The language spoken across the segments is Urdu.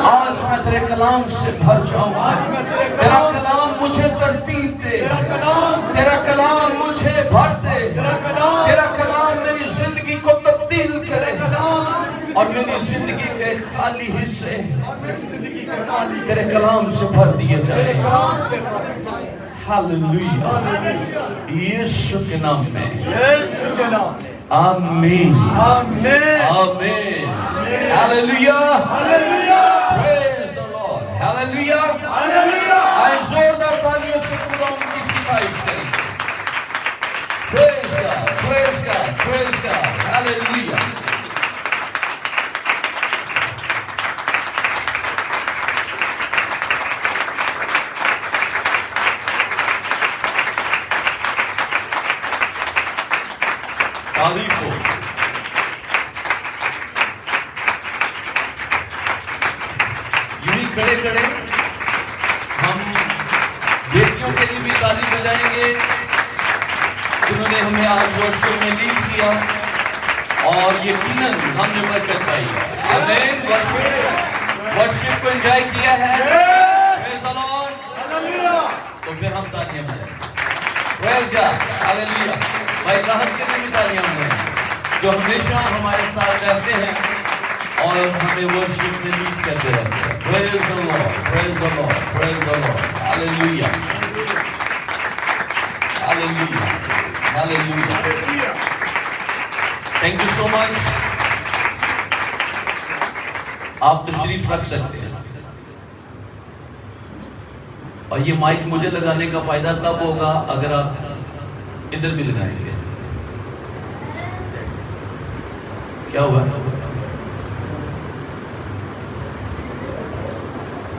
آج میں تیرے کلام سے بھر جاؤں. تیرا کلام مجھے ترتیب دے. تیرا کلام مجھے بھر دے. تیرا کلام میری زندگی کو تبدیل کرے اور میری زندگی کے خالی حصے تیرے کلام سے بھر دیے جائے. ہاللویا. یسوع کے نام میں آمین آمین. Hallelujah. Praise the lord. Hallelujah. آئے زوردار تالیوں سے خدا ان کی ستائش کریں. پریز گاڈ پریز گاڈ پریز گاڈ. ہاللویا. تعریف ہو. یہی کھڑے کھڑے ہم بیٹیوں کے لیے بھی تالی بجائیں گے جنہوں نے ہمیں آج ورشپ میں لیڈ کیا اور یقیناً ہم نے برکت پائی. آمین. ورشپ کو انجوائے کیا ہے. پریز دی لارڈ. تو پھر ہم تالیاں بجائیں. پریز گاڈ. ہاللویا. بھائی صاحب کے لیے بھی تالیاں ہیں جو ہمیشہ ہمارے ساتھ رہتے ہیں اور ہمیں ورشپ میں لیڈ کرتے رہتے ہیں. Praise the lord. Praise the lord. Praise the lord. Hallelujah. Hallelujah. Hallelujah. Thank you so much. آپ تشریف رکھ سکتے ہیں اور یہ مائک مجھے لگانے کا فائدہ تب ہوگا اگر آپ ادھر بھی لگائیں گے. کیا ہوا؟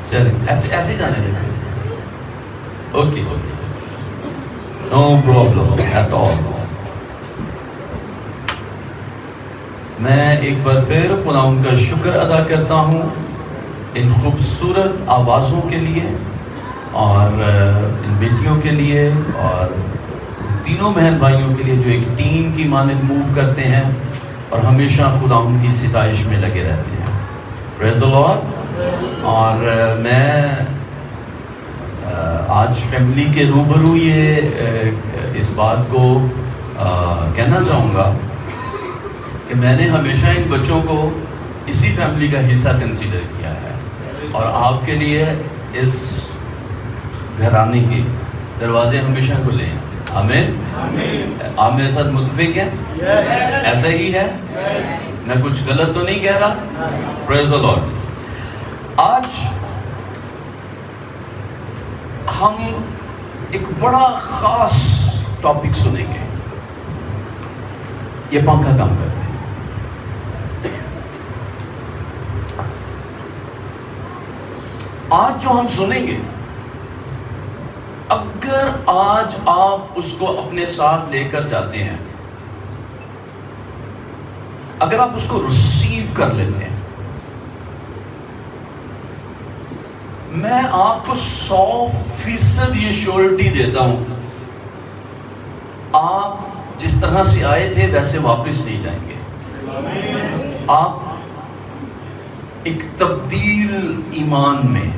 چلیں ایسے جانے دیں. Okay no problem at all. میں ایک بار پھر خدا ان کا شکر ادا کرتا ہوں ان خوبصورت آوازوں کے لیے اور ان بیٹیوں کے لیے اور تینوں بہن بھائیوں کے لیے جو ایک ٹیم کی مانند موو کرتے ہیں اور ہمیشہ خدا ان کی ستائش میں لگے رہتے ہیں. Praise the lord. اور میں آج فیملی کے روبرو یہ اس بات کو کہنا چاہوں گا کہ میں نے ہمیشہ ان بچوں کو اسی فیملی کا حصہ کنسیڈر کیا ہے اور آپ کے لیے اس گھرانے کے دروازے ہمیشہ کھلے ہیں. آمین. آپ میرے ساتھ متفق ہیں؟ ایسا ہی ہے. میں کچھ غلط تو نہیں کہہ رہا؟ پریز دی لارڈ. آج ہم ایک بڑا خاص ٹاپک سنیں گے. یہ پنکھا کام کرتے ہیں. آج جو ہم سنیں گے اگر آج آپ اس کو اپنے ساتھ لے کر جاتے ہیں, اگر آپ اس کو ریسیو کر لیتے ہیں, میں آپ کو 100% یہ شیورٹی دیتا ہوں آپ جس طرح سے آئے تھے ویسے واپس نہیں جائیں گے. آپ ایک تبدیل ایمان میں,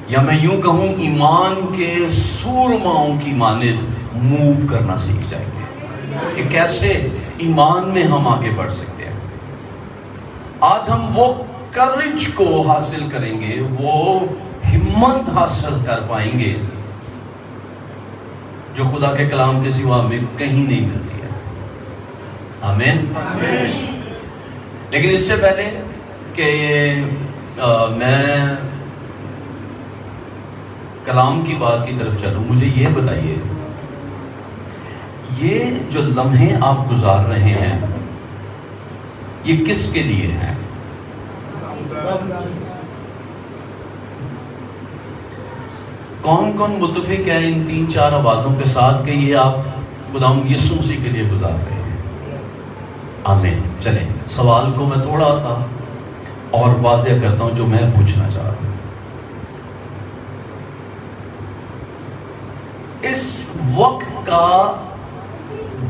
یا میں یوں کہوں ایمان کے سورماؤں کی مانند موو کرنا سیکھ جائیں گے کہ کیسے ایمان میں ہم آگے بڑھ سکتے ہیں. آج ہم وہ کرج کو حاصل کریں گے, وہ ہمت حاصل کر پائیں گے جو خدا کے کلام کے سوا میں کہیں نہیں ملتی ہے. آمین. لیکن اس سے پہلے کہ میں کلام کی بات کی طرف چلوں, مجھے یہ بتائیے یہ جو لمحے آپ گزار رہے ہیں یہ کس کے لیے ہیں؟ کون کون متفق ہے ان 3-4 آوازوں کے ساتھ کہ یہ آپ خداوند یسوع مسیح کے لیے گزار رہے ہیں؟ آمین. چلیں سوال کو میں تھوڑا سا اور واضح کرتا ہوں جو میں پوچھنا چاہ رہا ہوں. اس وقت کا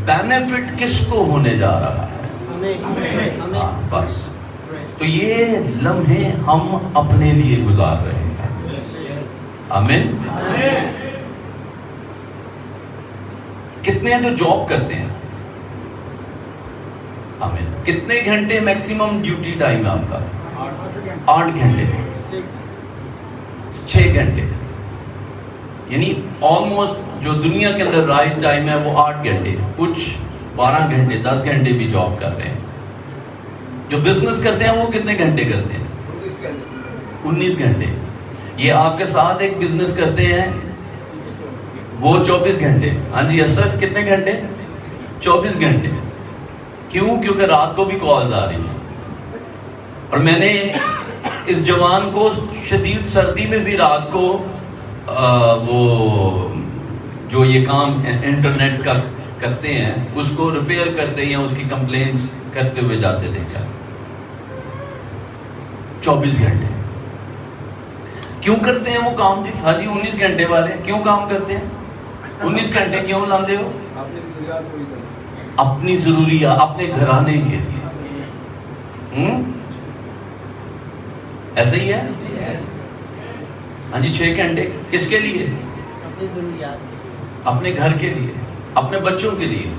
بینیفٹ کس کو ہونے جا رہا ہے؟ بس تو یہ لمحے ہم اپنے لیے گزار رہے ہیں. آمین. کتنے ہیں جو جاب کرتے ہیں؟ آمین. کتنے گھنٹے میکسیمم ڈیوٹی ٹائم ہے آپ کا؟ 8 گھنٹے. 6 گھنٹے. یعنی آلموسٹ جو دنیا کے اندر رائج ٹائم ہے وہ 8 گھنٹے. کچھ 12 گھنٹے 10 گھنٹے بھی جاب کر رہے ہیں. جو بزنس کرتے ہیں وہ کتنے گھنٹے کرتے ہیں؟ 19 گھنٹے. یہ آپ کے ساتھ ایک بزنس کرتے ہیں وہ 24 گھنٹے. ہاں جی اسد کتنے گھنٹے؟ 24 گھنٹے. کیوں؟ کیونکہ رات کو بھی کالز آ رہی ہیں. اور میں نے اس جوان کو شدید سردی میں بھی رات کو وہ جو یہ کام انٹرنیٹ کا کرتے ہیں اس کو ریپیئر کرتے ہیں یا اس کی کمپلینس کرتے ہوئے جاتے دیکھا. 24 گھنٹے. کیوں کرتے ہیں وہ کام؟ جی ہاں جی 19 گھنٹے والے کیوں کام کرتے ہیں؟ 19 گھنٹے کیوں لاندے ہو؟ اپنی ضروریات، اپنے گھرانے کے لیے. ایسے ہی ہے. ہاں جی 6 گھنٹے کس کے لیے؟ اپنی ضروریات، اپنے گھر کے لیے، اپنے بچوں کے لیے.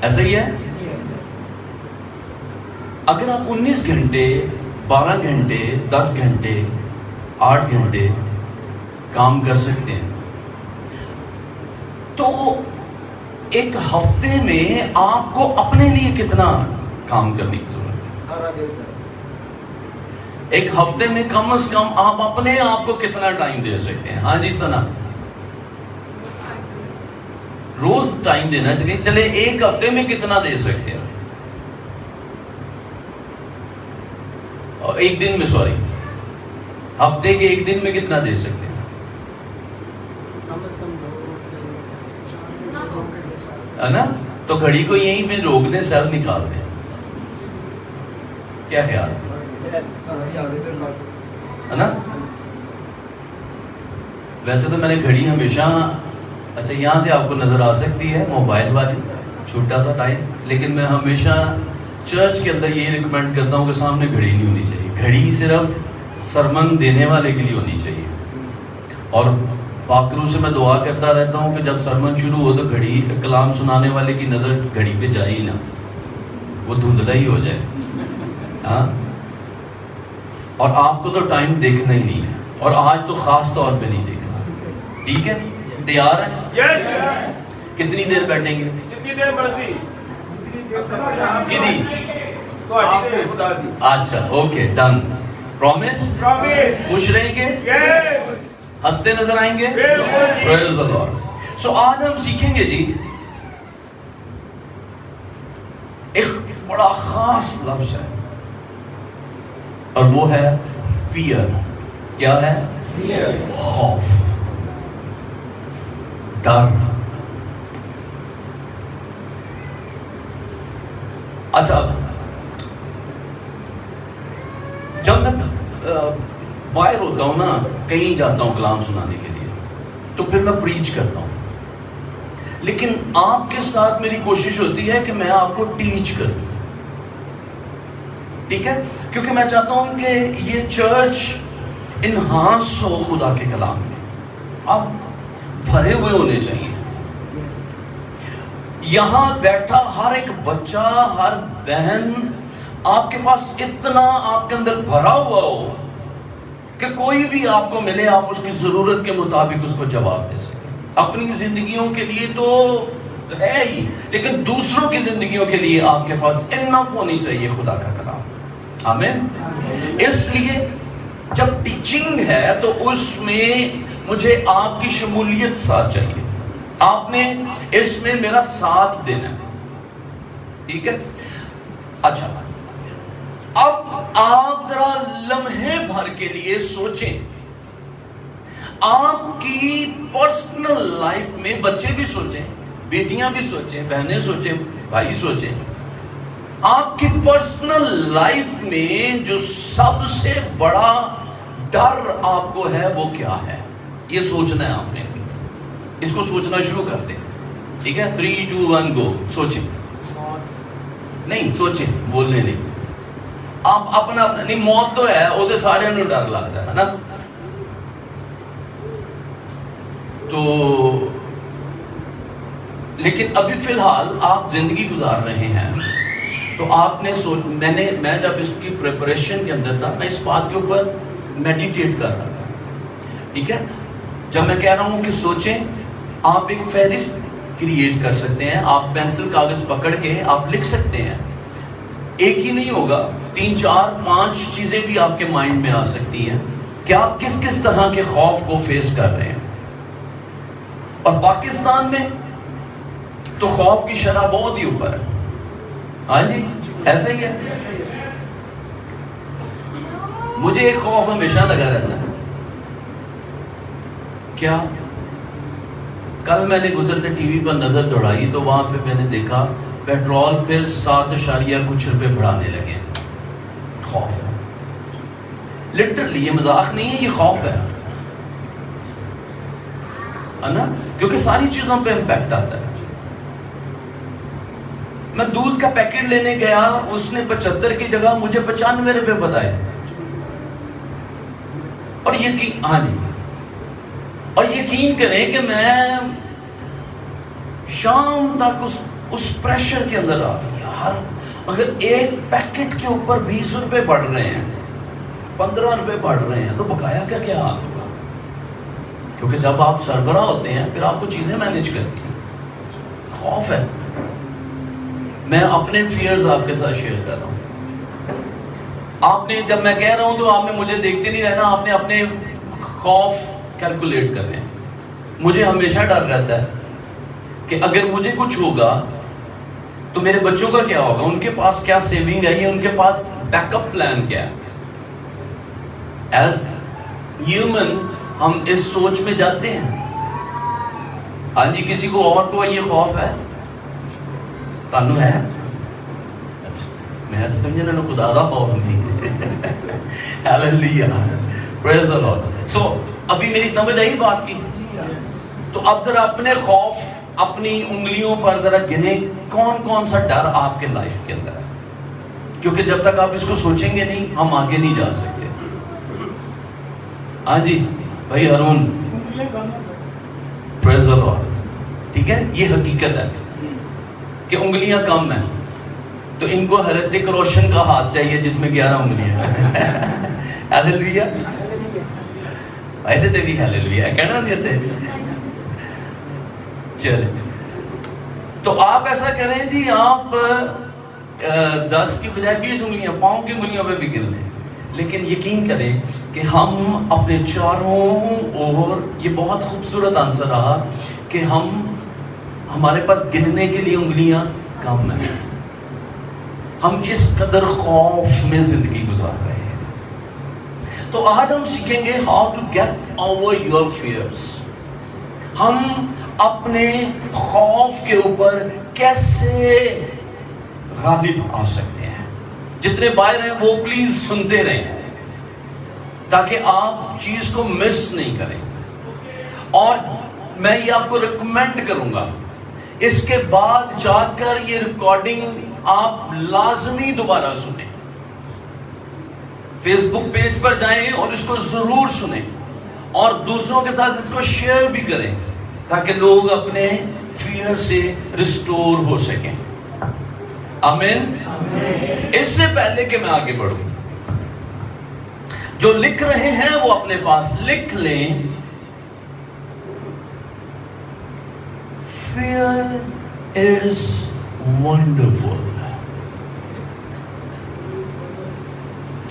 ایسا ہی ہے. اگر آپ 19 گھنٹے 12 گھنٹے 10 گھنٹے 8 گھنٹے کام کر سکتے ہیں تو ایک ہفتے میں آپ کو اپنے لیے کتنا کام کرنے کی ضرورت ہے؟ سارا دن. ایک ہفتے میں کم از کم آپ اپنے آپ کو کتنا ٹائم دے سکتے ہیں؟ ہاں جی سنا. روز ٹائم دینا چاہیے. چلے ایک ہفتے میں کتنا دے سکتے ہیں؟ ایک دن میں سوری ہفتے کے ایک دن میں کتنا دے سکتے ہیں؟ ہے نا. تو گھڑی کو یہیں پہ روک دیں، سیل نکال دیں. کیا خیال ہے نا؟ ویسے تو میں نے گھڑی ہمیشہ اچھا یہاں سے آپ کو نظر آ سکتی ہے موبائل والی چھوٹا سا ٹائم، لیکن میں ہمیشہ چرچ کے اندر یہی ریکمینڈ کرتا ہوں کہ سامنے گھڑی نہیں ہونی چاہیے. گھڑی صرف سرمن دینے والے کے لیے ہونی چاہیے. اور پاکرو سے میں دعا کرتا رہتا ہوں کہ جب سرمن شروع ہو تو گھڑی کلام سنانے والے کی نظر گھڑی پہ جائے ہی نہ، وہ دھندلا ہی ہو جائے. ہاں. اور آپ کو تو ٹائم دیکھنا ہی نہیں ہے، اور آج تو خاص طور پہ نہیں دیکھنا. ٹھیک ہے؟ تیار ہیں؟ کتنی دیر بیٹھیں گے؟ جتنی دیر مرضی. اچھا اوکے ڈن. پرومس؟ خوش رہیں گے؟ ہنستے نظر آئیں گے؟ پریز دی لارڈ. سو آج ہم سیکھیں گے جی ایک بڑا خاص لفظ ہے اور وہ ہے فیئر. کیا ہے؟ خوف، ڈر. اچھا جب میں باہر ہوتا ہوں نا، کہیں جاتا ہوں کلام سنانے کے لیے، تو پھر میں پریچ کرتا ہوں. لیکن آپ کے ساتھ میری کوشش ہوتی ہے کہ میں آپ کو ٹیچ کروں. ٹھیک ہے؟ کیونکہ میں چاہتا ہوں کہ یہ چرچ انہانس ہو خدا کے کلام میں. آپ بھرے ہوئے ہونے چاہیے. یہاں بیٹھا ہر ایک بچہ، ہر بہن آپ کے پاس اتنا آپ کے اندر بھرا ہوا ہو کہ کوئی بھی آپ کو ملے آپ اس کی ضرورت کے مطابق اس کو جواب دے سکیں. اپنی زندگیوں کے لیے تو ہے ہی، لیکن دوسروں کی زندگیوں کے لیے آپ کے پاس انف ہونی چاہیے خدا کا کلام. آمین. اس لیے جب ٹیچنگ ہے تو اس میں مجھے آپ کی شمولیت ساتھ چاہیے. آپ نے اس میں میرا ساتھ دینا ہے. ٹھیک ہے؟ اچھا اب آپ ذرا لمحے بھر کے لیے سوچیں. آپ کی پرسنل لائف میں بچے بھی سوچیں، بیٹیاں بھی سوچیں، بہنیں سوچیں، بھائی سوچیں. آپ کی پرسنل لائف میں جو سب سے بڑا ڈر آپ کو ہے وہ کیا ہے؟ یہ سوچنا ہے آپ نے. اس کو سوچنا شروع کر دیں. ٹھیک ہے؟ 3 2 1 گو. سوچیں. نہیں سوچیں، بولنے نہیں. آپ اپنا نہیں، موت تو ہے وہ تو سارے نوں ڈر لگتا ہے نا. تو لیکن ابھی فی الحال آپ زندگی گزار رہے ہیں تو آپ نے میں جب اس کی پریپریشن کے اندر تھا میں اس بات کے اوپر میڈیٹیٹ کر رہا تھا. ٹھیک ہے، جب میں کہہ رہا ہوں کہ سوچیں، آپ ایک فہرست کریٹ کر سکتے ہیں. آپ پینسل کاغذ پکڑ کے آپ لکھ سکتے ہیں. ایک ہی نہیں ہوگا، 3 4 5 چیزیں بھی آپ کے مائنڈ میں آ سکتی ہیں کہ آپ کس کس طرح کے خوف کو فیس کر رہے ہیں. اور پاکستان میں تو خوف کی شرح بہت ہی اوپر ہے. ہاں جی ایسا ہی ہے. مجھے ایک خوف ہمیشہ لگا رہتا ہے. کیا؟ کل میں نے گزرتے ٹی وی پر نظر دوڑائی تو وہاں پہ میں نے دیکھا پیٹرول پھر 7 کچھ روپے بڑھانے لگے. خوف ہے لٹرلی، یہ مذاق نہیں ہے، یہ خوف ہے نا، کیونکہ ساری چیزوں پہ امپیکٹ آتا ہے. میں دودھ کا پیکٹ لینے گیا، اس نے 75 کی جگہ مجھے 95 روپے بتائے. اور یقین کریں کہ میں شام تک اس پریشر کے اندر آ گئی. یار اگر ایک پیکٹ کے اوپر 20 روپے بڑھ رہے ہیں، 15 روپے بڑھ رہے ہیں، تو بقایا کیا حال ہوگا. کیونکہ جب آپ سربراہ ہوتے ہیں پھر آپ کو چیزیں مینیج کرتی ہیں. خوف ہے. میں اپنے فیئرز آپ کے ساتھ شیئر کر رہا ہوں. آپ نے، جب میں کہہ رہا ہوں تو آپ نے مجھے دیکھتے نہیں رہنا، آپ نے اپنے خوف کیلکولیٹ کرنے. مجھے ہمیشہ ڈر رہتا ہے کہ اگر مجھے کچھ ہوگا تو میرے بچوں کا کیا ہوگا، ان کے پاس کیا سیونگ ہے، یا ان کے پاس بیک اپ پلان کیا ہے. ایز ہیومن ہم اس سوچ میں جاتے ہیں. ہاں جی، کسی کو اور کو یہ خوف ہے؟ تانوں ہے؟ اچھا، میں تو سمجھا نا خدا دا خوف نہیں. Hallelujah, praise the lord. سو ابھی میری سمجھ آئی بات کی. تو اب ذرا اپنے خوف اپنی انگلیوں پر ذرا گنے، کون سا ڈر آپ کے لائف کے اندر ہے. کیونکہ جب تک آپ اس کو سوچیں گے نہیں، ہم آگے نہیں جا سکتے. ہاں جی بھائی ہارون، پریز دی لارڈ. ٹھیک ہے، یہ حقیقت ہے کہ انگلیاں کم ہیں، تو ان کو ہرتک روشن کا ہاتھ چاہیے جس میں 11 انگلیاں. ہیلیلویا. ایسے بھی ہیلیلویا کہنا دیتے. چلے تو آپ ایسا کریں جی، آپ 10 کی بجائے 20 انگلیاں پاؤں کی انگلیوں پہ بھی گر لیں. لیکن یقین کریں کہ ہم اپنے چاروں، اور یہ بہت خوبصورت آنسر رہا کہ ہمارے پاس گننے کے لیے انگلیاں کم ہیں. ہم اس قدر خوف میں زندگی گزار رہے ہیں. تو آج ہم سیکھیں گے how to get over your fears. ہم اپنے خوف کے اوپر کیسے غالب آ سکتے ہیں. جتنے باہر ہیں وہ پلیز سنتے رہیں تاکہ آپ چیز کو مس نہیں کریں. اور میں یہ آپ کو ریکمینڈ کروں گا، اس کے بعد جا کر یہ ریکارڈنگ آپ لازمی دوبارہ سنیں. فیس بک پیج پر جائیں اور اس کو ضرور سنیں، اور دوسروں کے ساتھ اس کو شیئر بھی کریں تاکہ لوگ اپنے فیئر سے ریسٹور ہو سکیں. آمین. اس سے پہلے کہ میں آگے بڑھوں، جو لکھ رہے ہیں وہ اپنے پاس لکھ لیں. Fear is wonderful.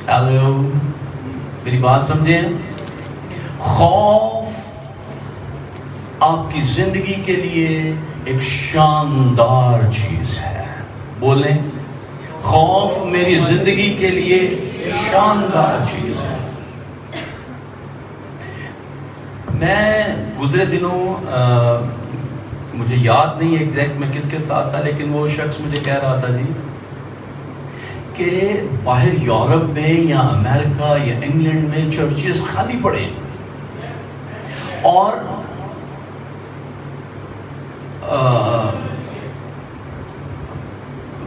ہیلو، میری بات سمجھیں. خوف آپ کی زندگی کے لیے ایک شاندار چیز ہے. بولیں، خوف میری زندگی کے لیے شاندار چیز ہے. میں گزرے دنوں مجھے یاد نہیں ایگزیکٹ میں کس کے ساتھ تھا، لیکن وہ شخص مجھے کہہ رہا تھا جی کہ باہر یورپ میں یا امریکہ یا انگلینڈ میں چرچز خالی پڑے، اور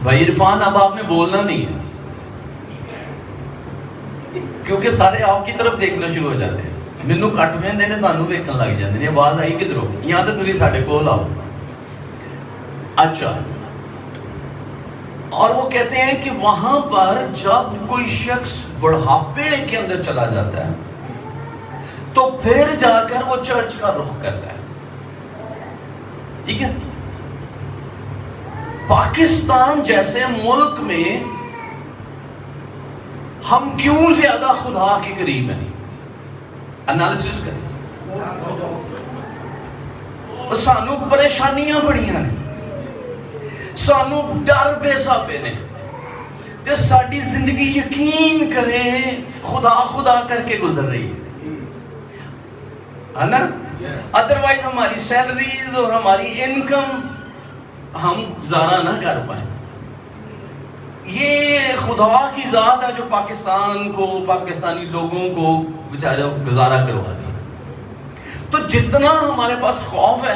بھائی عرفان اب آپ نے بولنا نہیں ہے. کیونکہ سارے آپ کی طرف دیکھنا شروع ہو جاتے ہیں. مینوں کٹ ویندے نے تانوں ویکھن لگ جاندے نے آواز آئی کدھروں یہاں تے تسی ساڈے کول آؤ. اچھا اور وہ کہتے ہیں کہ وہاں پر جب کوئی شخص بڑھاپے کے اندر چلا جاتا ہے تو پھر جا کر وہ چرچ کا رخ کرتا ہے. ٹھیک ہے. پاکستان جیسے ملک میں ہم کیوں زیادہ خدا کے قریب ہیں؟ انالیسس کریں. سانو پریشانیاں بڑیاں نے, سانو ڈر بے حسابے نے, تے ساری زندگی یقین کریں خدا خدا کر کے گزر رہی ہے نا. ادروائز ہماری سیلریز اور ہماری انکم ہم گزارا نہ کر پائیں. یہ خدا کی ذات ہے جو پاکستان کو, پاکستانی لوگوں کو بیچارے گزارا کروا دی. تو جتنا ہمارے پاس خوف ہے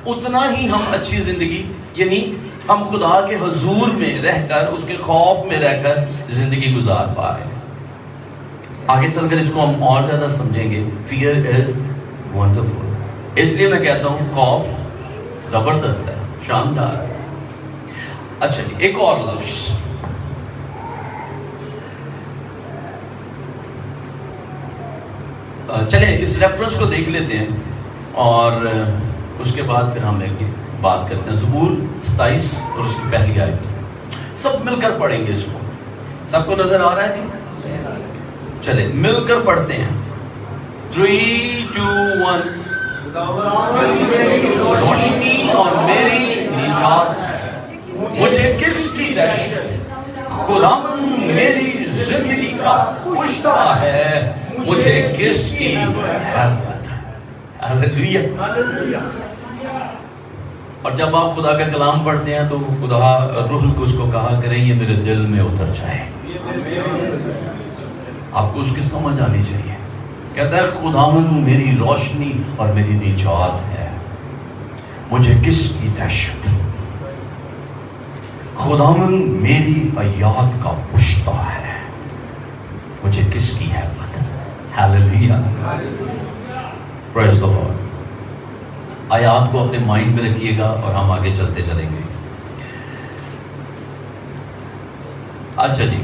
اتنا ہی ہم اچھی زندگی, یعنی ہم خدا کے حضور میں رہ کر, اس کے خوف میں رہ کر زندگی گزار پا رہے ہیں. آگے چل کر اس کو ہم اور زیادہ سمجھیں گے. Fair is wonderful. اس لیے میں کہتا ہوں خوف زبردست ہے, شاندار ہے. اچھا جی, ایک اور لفظ چلیں اس ریفرنس کو دیکھ لیتے ہیں اور اس کے بعد پھر ہم ایک بات کرتے ہیں. زبور 27 اور اس کی پہلی آیت سب مل کر پڑھیں گے. اس کو سب کو نظر آ رہا ہے جی؟ چلیں مل کر پڑھتے ہیں. 3 2 1. روشنی اور میری نجات ہے, مجھے کس کی دہشت, خداوند میری زندگی کا پشتا ہے, مجھے کس کی حرمت ہے. ہلیلویہ. اور جب آپ خدا کا کلام پڑھتے ہیں تو خدا روح القدس کو کہا کریں یہ میرے دل میں اتر جائے. آپ کو اس کی سمجھ آنی چاہیے. کہتا ہے خداوند میری روشنی اور میری نجات ہے, مجھے کس کی دہشت, خداوند میری آیات کا پشتا ہے, مجھے کس کی حرمت. ہلیلویہ. پریز دی لارڈ. آیات کو اپنے مائنڈ میں رکھیے گا اور ہم آگے چلتے چلیں گے. اچھا جی,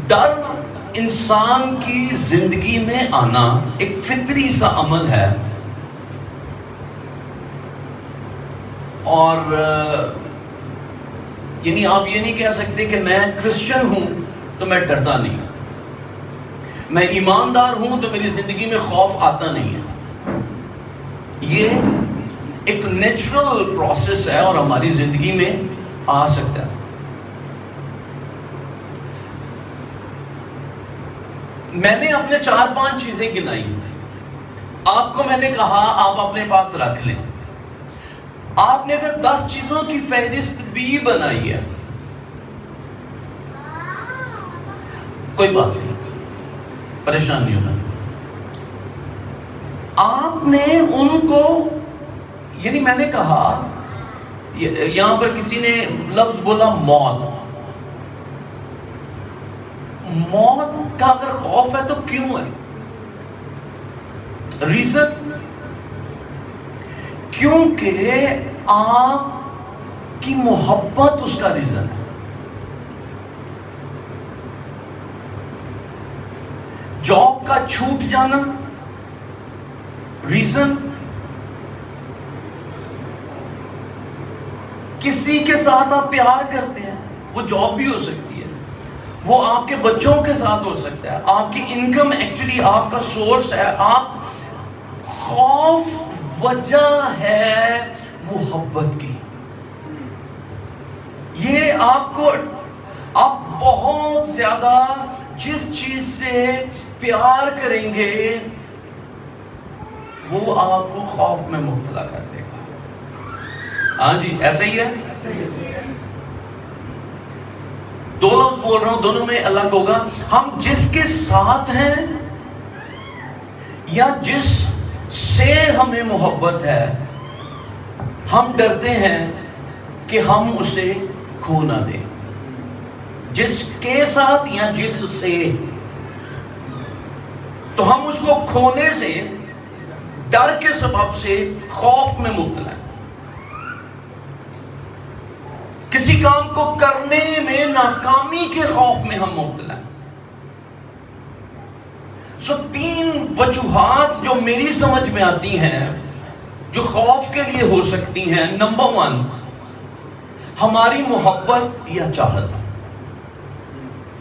ڈر انسان کی زندگی میں آنا ایک فطری سا عمل ہے, اور یعنی آپ یہ نہیں کہہ سکتے کہ میں کرسچن ہوں تو میں ڈرتا نہیں, میں ایماندار ہوں تو میری زندگی میں خوف آتا نہیں ہے. یہ ایک نیچرل پروسیس ہے اور ہماری زندگی میں آ سکتا ہے. میں نے اپنے 4-5 چیزیں گنائی, آپ کو میں نے کہا آپ اپنے پاس رکھ لیں. آپ نے اگر 10 چیزوں کی فہرست بھی بنائی ہے کوئی بات نہیں, پریشان نہیں ہونا. آپ نے ان کو, یعنی میں نے کہا یہاں پر کسی نے لفظ بولا موت. موت کا اگر خوف ہے تو کیوں ہے؟ ریزن کیونکہ آپ کی محبت اس کا ریزن ہے. جاب کا چھوٹ جانا ریزن, کسی کے ساتھ آپ پیار کرتے ہیں, وہ جاب بھی ہو سکتی ہے, وہ آپ کے بچوں کے ساتھ ہو سکتا ہے, آپ کی انکم ایکچولی آپ کا سورس ہے. آپ خوف وجہ ہے محبت کی. یہ آپ کو, آپ بہت زیادہ جس چیز سے پیار کریں گے وہ آپ کو خوف میں مبتلا کر دے گا. ہاں جی ایسا ہی ہے. دو لفظ بول رہا ہوں, دونوں میں الگ ہوگا. ہم جس کے ساتھ ہیں یا جس سے ہمیں محبت ہے, ہم ڈرتے ہیں کہ ہم اسے کھو نہ دیں. جس کے ساتھ یا جس سے، تو ہم اس کو کھونے سے، ڈر کے سبب سے خوف میں مبتلا ہے، کسی کام کو کرنے میں ناکامی کے خوف میں ہم مبتلا ہیں۔ سو 3 وجوہات جو میری سمجھ میں آتی ہیں جو خوف کے لیے ہو سکتی ہیں۔ نمبر 1، ہماری محبت یا چاہت۔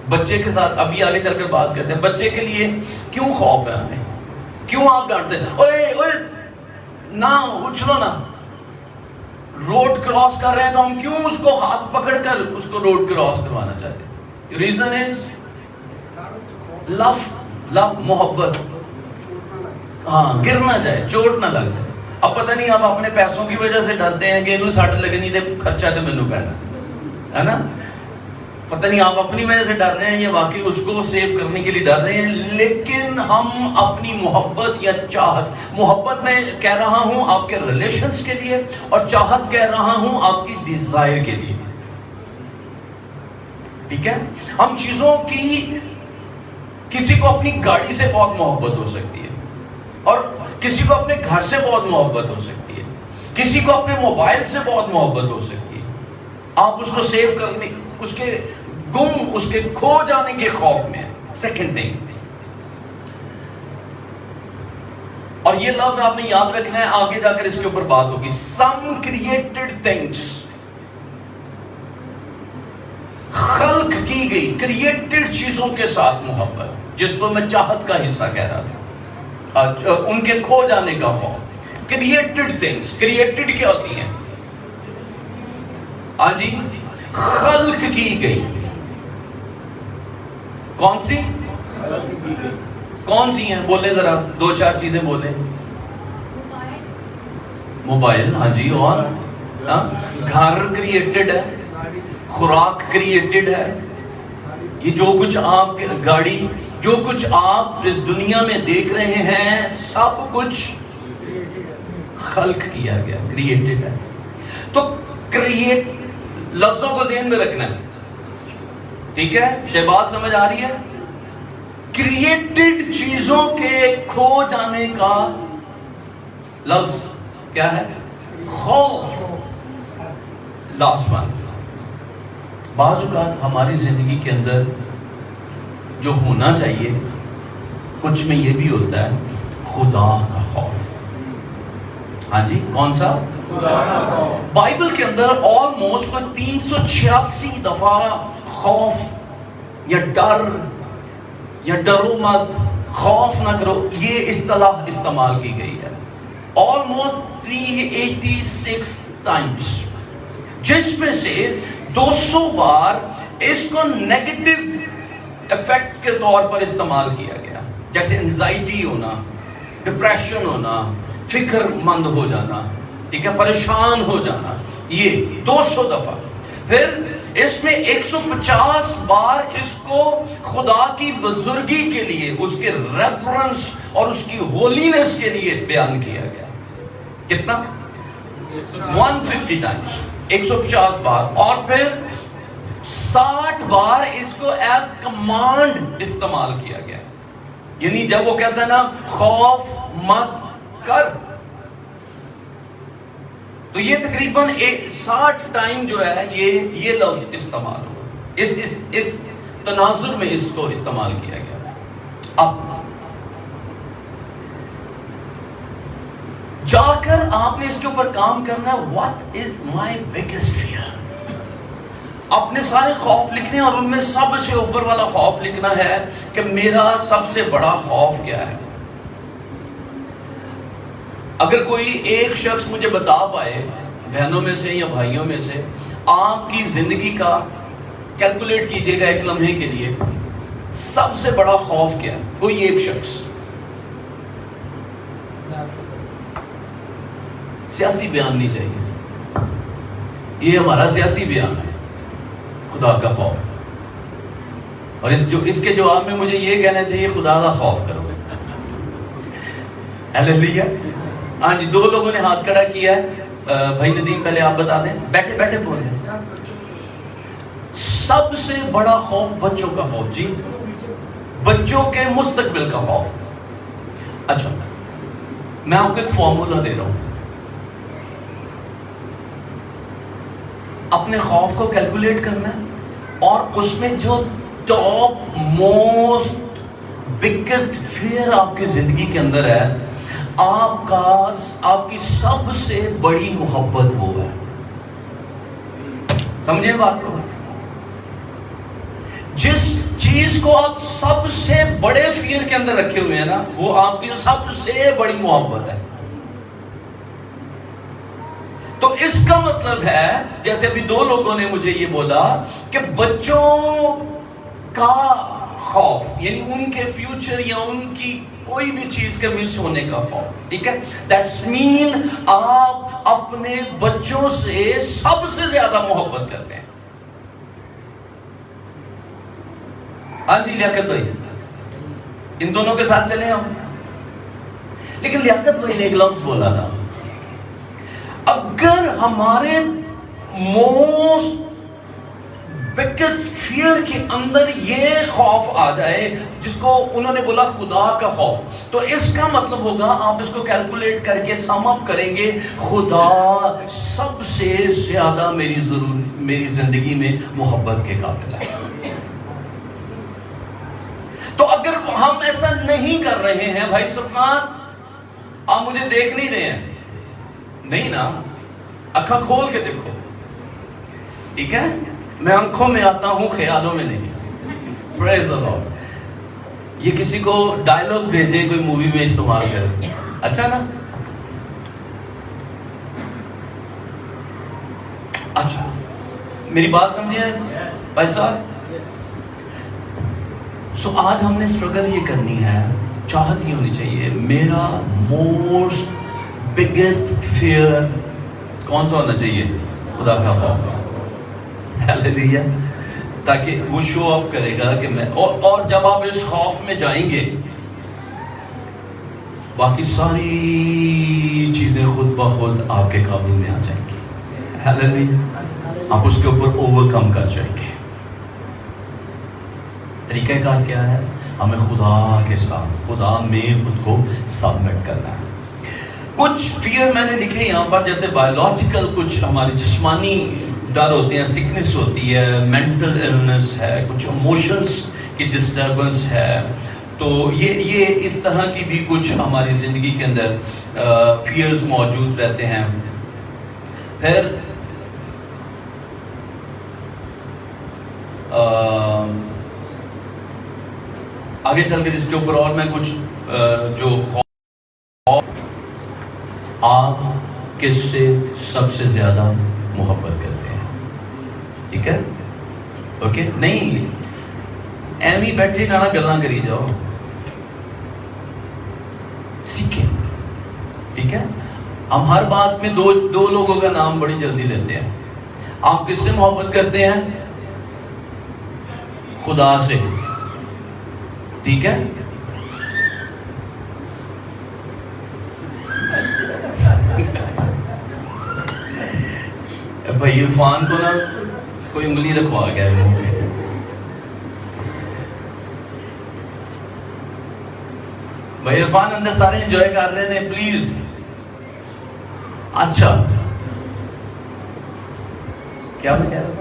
بچے کے ساتھ ابھی آگے چل کر بات کرتے ہیں، بچے کے لیے کیوں خوف ہے ہمیں، کیوں آپ ڈانٹتے ہیں، اوے نہ اچھلو نا، روڈ کراس کر رہے ہیں تو ہم کیوں اس کو ہاتھ پکڑ کر اس کو روڈ کراس کروانا چاہتے ہیں؟ ریزن از لو، محبت، ہاں گر نہ جائے، چوٹ نہ لگ جائے۔ اب پتہ نہیں آپ اپنے پیسوں کی وجہ سے ڈرتے ہیں کہ انہوں سٹ لگنی دے، خرچہ تو مینوں پینا ہے نا، پتہ نہیں آپ اپنی وجہ سے ڈر رہے ہیں یا واقعی اس کو سیو کرنے کے لیے ڈر رہے ہیں۔ لیکن ہم اپنی محبت یا چاہت، محبت میں کہہ رہا ہوں آپ کے ریلیشنز کے لیے، اور چاہت کہہ رہا ہوں آپ کی ڈیزائر کے لیے، ٹھیک ہے؟ ہم چیزوں کی، کسی کو اپنی گاڑی سے بہت محبت ہو سکتی ہے، اور کسی کو اپنے گھر سے بہت محبت ہو سکتی ہے، کسی کو اپنے موبائل سے بہت محبت ہو سکتی ہے۔ آپ اس کو سیو کرنے، اس کے گم، اس کے کھو جانے کے خوف میں۔ سیکنڈ تھنگ، اور یہ لفظ آپ نے یاد رکھنا ہے، آگے جا کر اس کے اوپر بات ہوگی۔ سم کریٹڈ تھنگس، خلق کی گئی کریٹڈ چیزوں کے ساتھ محبت، جس کو میں چاہت کا حصہ کہہ رہا تھا، ان کے کھو جانے کا خوف۔ کریٹڈ تھنگس، کریٹڈ کیا ہوتی ہیں؟ ہاں جی، خلق کی گئی۔ کون سی؟ کون سی ہیں؟ بولیں ذرا، 2-4 چیزیں بولیں۔ موبائل، ہاں جی، اور گھر کریٹڈ ہے، خوراک کریٹڈ ہے، یہ جو کچھ آپ، گاڑی، جو کچھ آپ اس دنیا میں دیکھ رہے ہیں، سب کچھ خلق کیا گیا، کریٹڈ ہے۔ تو کریٹ لفظوں کو ذہن میں رکھنا ہے، ٹھیک ہے؟ شہباز سمجھ آ رہی ہے؟ کریٹڈ چیزوں کے کھو جانے کا لفظ کیا ہے؟ خوف۔ لاسٹ ون، بعض اوقات ہماری زندگی کے اندر جو ہونا چاہیے کچھ میں یہ بھی ہوتا ہے، خدا کا خوف۔ ہاں جی، کون سا؟ بائبل کے اندر آلموسٹ 386 دفعہ خوف یا ڈر یا ڈرو مت، خوف نہ کرو، یہ اصطلاح استعمال کی گئی ہے آلموسٹ 386 ٹائمز، جس میں سے 200 بار اس کو نیگیٹو ایفیکٹ کے طور پر استعمال کیا گیا، جیسے انزائٹی ہونا، ڈپریشن ہونا، فکر مند ہو جانا، ٹھیک ہے، پریشان ہو جانا، یہ 200 دفعہ۔ پھر اس میں 150 بار اس کو خدا کی بزرگی کے لیے، اس کے ریفرنس اور اس کی ہولینس کے لیے بیان کیا گیا۔ کتنا؟ 150 ٹائمز، 150 بار۔ اور پھر 60 بار اس کو ایز کمانڈ استعمال کیا گیا، یعنی جب وہ کہتا ہے نا خوف مت کر، تو یہ تقریباً 60 ٹائم جو ہے یہ لفظ استعمال ہوا، اس تناظر میں اس کو استعمال کیا گیا۔ اب جا کر آپ نے اس کے اوپر کام کرنا ہے، what is my biggest fear؟ اپنے سارے خوف لکھنے ہیں، اور ان میں سب سے اوپر والا خوف لکھنا ہے کہ میرا سب سے بڑا خوف کیا ہے۔ اگر کوئی ایک شخص مجھے بتا پائے بہنوں میں سے یا بھائیوں میں سے، آپ کی زندگی کا کیلکولیٹ کیجئے گا ایک لمحے کے لیے، سب سے بڑا خوف کیا ہے، کوئی ایک شخص۔ سیاسی بیان نہیں چاہیے، یہ ہمارا سیاسی بیان ہے، خدا کا خوف۔ اور اس کے جواب میں مجھے یہ کہنا چاہیے، خدا کا خوف کرو۔ ہلیلویا۔ ہاں جی، 2 لوگوں نے ہاتھ کھڑا کیا ہے، بھائی ندیم پہلے آپ بتا دیں، بیٹھے بیٹھے بولیں۔ سب سے بڑا خوف بچوں کا خوف، جی بچوں کے مستقبل کا خوف۔ اچھا میں آپ کو ایک فارمولا دے رہا ہوں، اپنے خوف کو کیلکولیٹ کرنا ہے اور اس میں جو ٹاپ موسٹ بگیسٹ فیئر آپ کی زندگی کے اندر ہے، آپ کی سب سے بڑی محبت وہ ہے۔ سمجھے بات کو؟ جس چیز کو آپ سب سے بڑے فیئر کے اندر رکھے ہوئے ہیں نا، وہ آپ کی سب سے بڑی محبت ہے۔ تو اس کا مطلب ہے، جیسے ابھی دو لوگوں نے مجھے یہ بولا کہ بچوں کا خوف، یعنی ان کے فیوچر یا ان کی کوئی بھی چیز کے مس ہونے کا خوف، ٹھیک ہے، دیٹس مین آپ اپنے بچوں سے سب سے زیادہ محبت کرتے ہیں۔ ہاں جی لیاقت بھائی، ان دونوں کے ساتھ چلیں ہم۔ لیکن لیاقت بھائی نے ایک لفظ بولا تھا، اگر ہمارے موسٹ بگیسٹ فیئر کے اندر یہ خوف آ جائے، جس کو انہوں نے بولا خدا کا خوف، تو اس کا مطلب ہوگا آپ اس کو کیلکولیٹ کر کے سم اپ کریں گے، خدا سب سے زیادہ میری زندگی میں محبت کے قابل ہے۔ تو اگر ہم ایسا نہیں کر رہے ہیں بھائی سفنان، آپ مجھے دیکھ نہیں رہے ہیں، نہیں نا، آنکھیں کھول کے دیکھو، ٹھیک ہے، میں آنکھوں میں آتا ہوں خیالوں میں نہیں۔ پریز دی لارڈ۔ یہ کسی کو ڈائلوگ بھیجے کوئی مووی میں استعمال کرے، اچھا نا؟ اچھا میری بات سمجھے بھائی صاحب؟ سو آج ہم نے اسٹرگل یہ کرنی ہے، چاہت یہ ہونی چاہیے، میرا موسٹ بگیسٹ فیئر کون سا ہونا چاہیے؟ خدا کا خوف۔ ہیلیلویا۔ تاکہ وہ شو اپ کرے گا کہ میں، اور جب آپ اس خوف میں جائیں گے، باقی ساری چیزیں خود بخود آپ کے قابو میں آ جائیں گی۔ ہیلیلویا۔ آپ اس کے اوپر اوور کم کر جائیں گے۔ طریقہ کار کیا ہے؟ ہمیں خدا کے ساتھ، خدا میں خود کو سبمٹ کرنا ہے۔ کچھ فیئر میں نے لکھے یہاں پر، جیسے بایولوجیکل، کچھ ہماری جسمانی ڈر ہوتے ہیں، سکنس ہوتی ہے، مینٹل النس ہے، کچھ ایموشنس کی ڈسٹربنس ہے، تو یہ اس طرح کی بھی کچھ ہماری زندگی کے اندر فیئرز موجود رہتے ہیں۔ پھر آگے چل کے اس کے اوپر اور میں کچھ جو خوف، آپ کس سے سب سے زیادہ محبت کرتے ہیں، ٹھیک ہے، اوکے، نہیں ایویں بیٹھے نہ گلاں کری جاؤ، سیکھیں، ٹھیک ہے۔ ہم ہر بات میں دو لوگوں کا نام بڑی جلدی لیتے ہیں۔ آپ کس سے محبت کرتے ہیں؟ خدا سے، ٹھیک ہے۔ بھائی عرفان کو نا کوئی انگلی رکھوا گیا ہے منہ پہ۔ بھائی عرفان اندر سارے انجوائے کر رہے ہیں، پلیز۔ اچھا کیا میں کہہ رہا تھا؟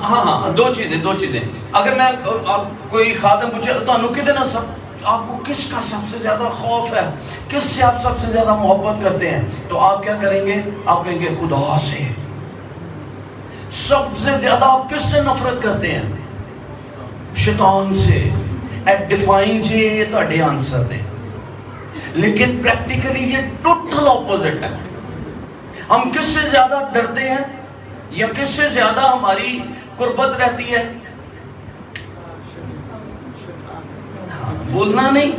ہاں دو چیزیں۔ اگر میں کوئی خادم پوچھے تو کتنا سب، آپ کو کس کا سب سے زیادہ خوف ہے، کس سے آپ سب سے زیادہ محبت کرتے ہیں، تو آپ کیا کریں گے؟ آپ کہیں گے خدا سے۔ سب سے زیادہ آپ کس سے نفرت کرتے ہیں؟ شیطان سے۔ ایٹ ڈیفائن جی یہ تہاڈے آنسر نے، لیکن پریکٹیکلی یہ ٹوٹل اپوزٹ ہے۔ ہم کس سے زیادہ ڈرتے ہیں یا کس سے زیادہ ہماری قربت رہتی ہے؟ بولنا نہیں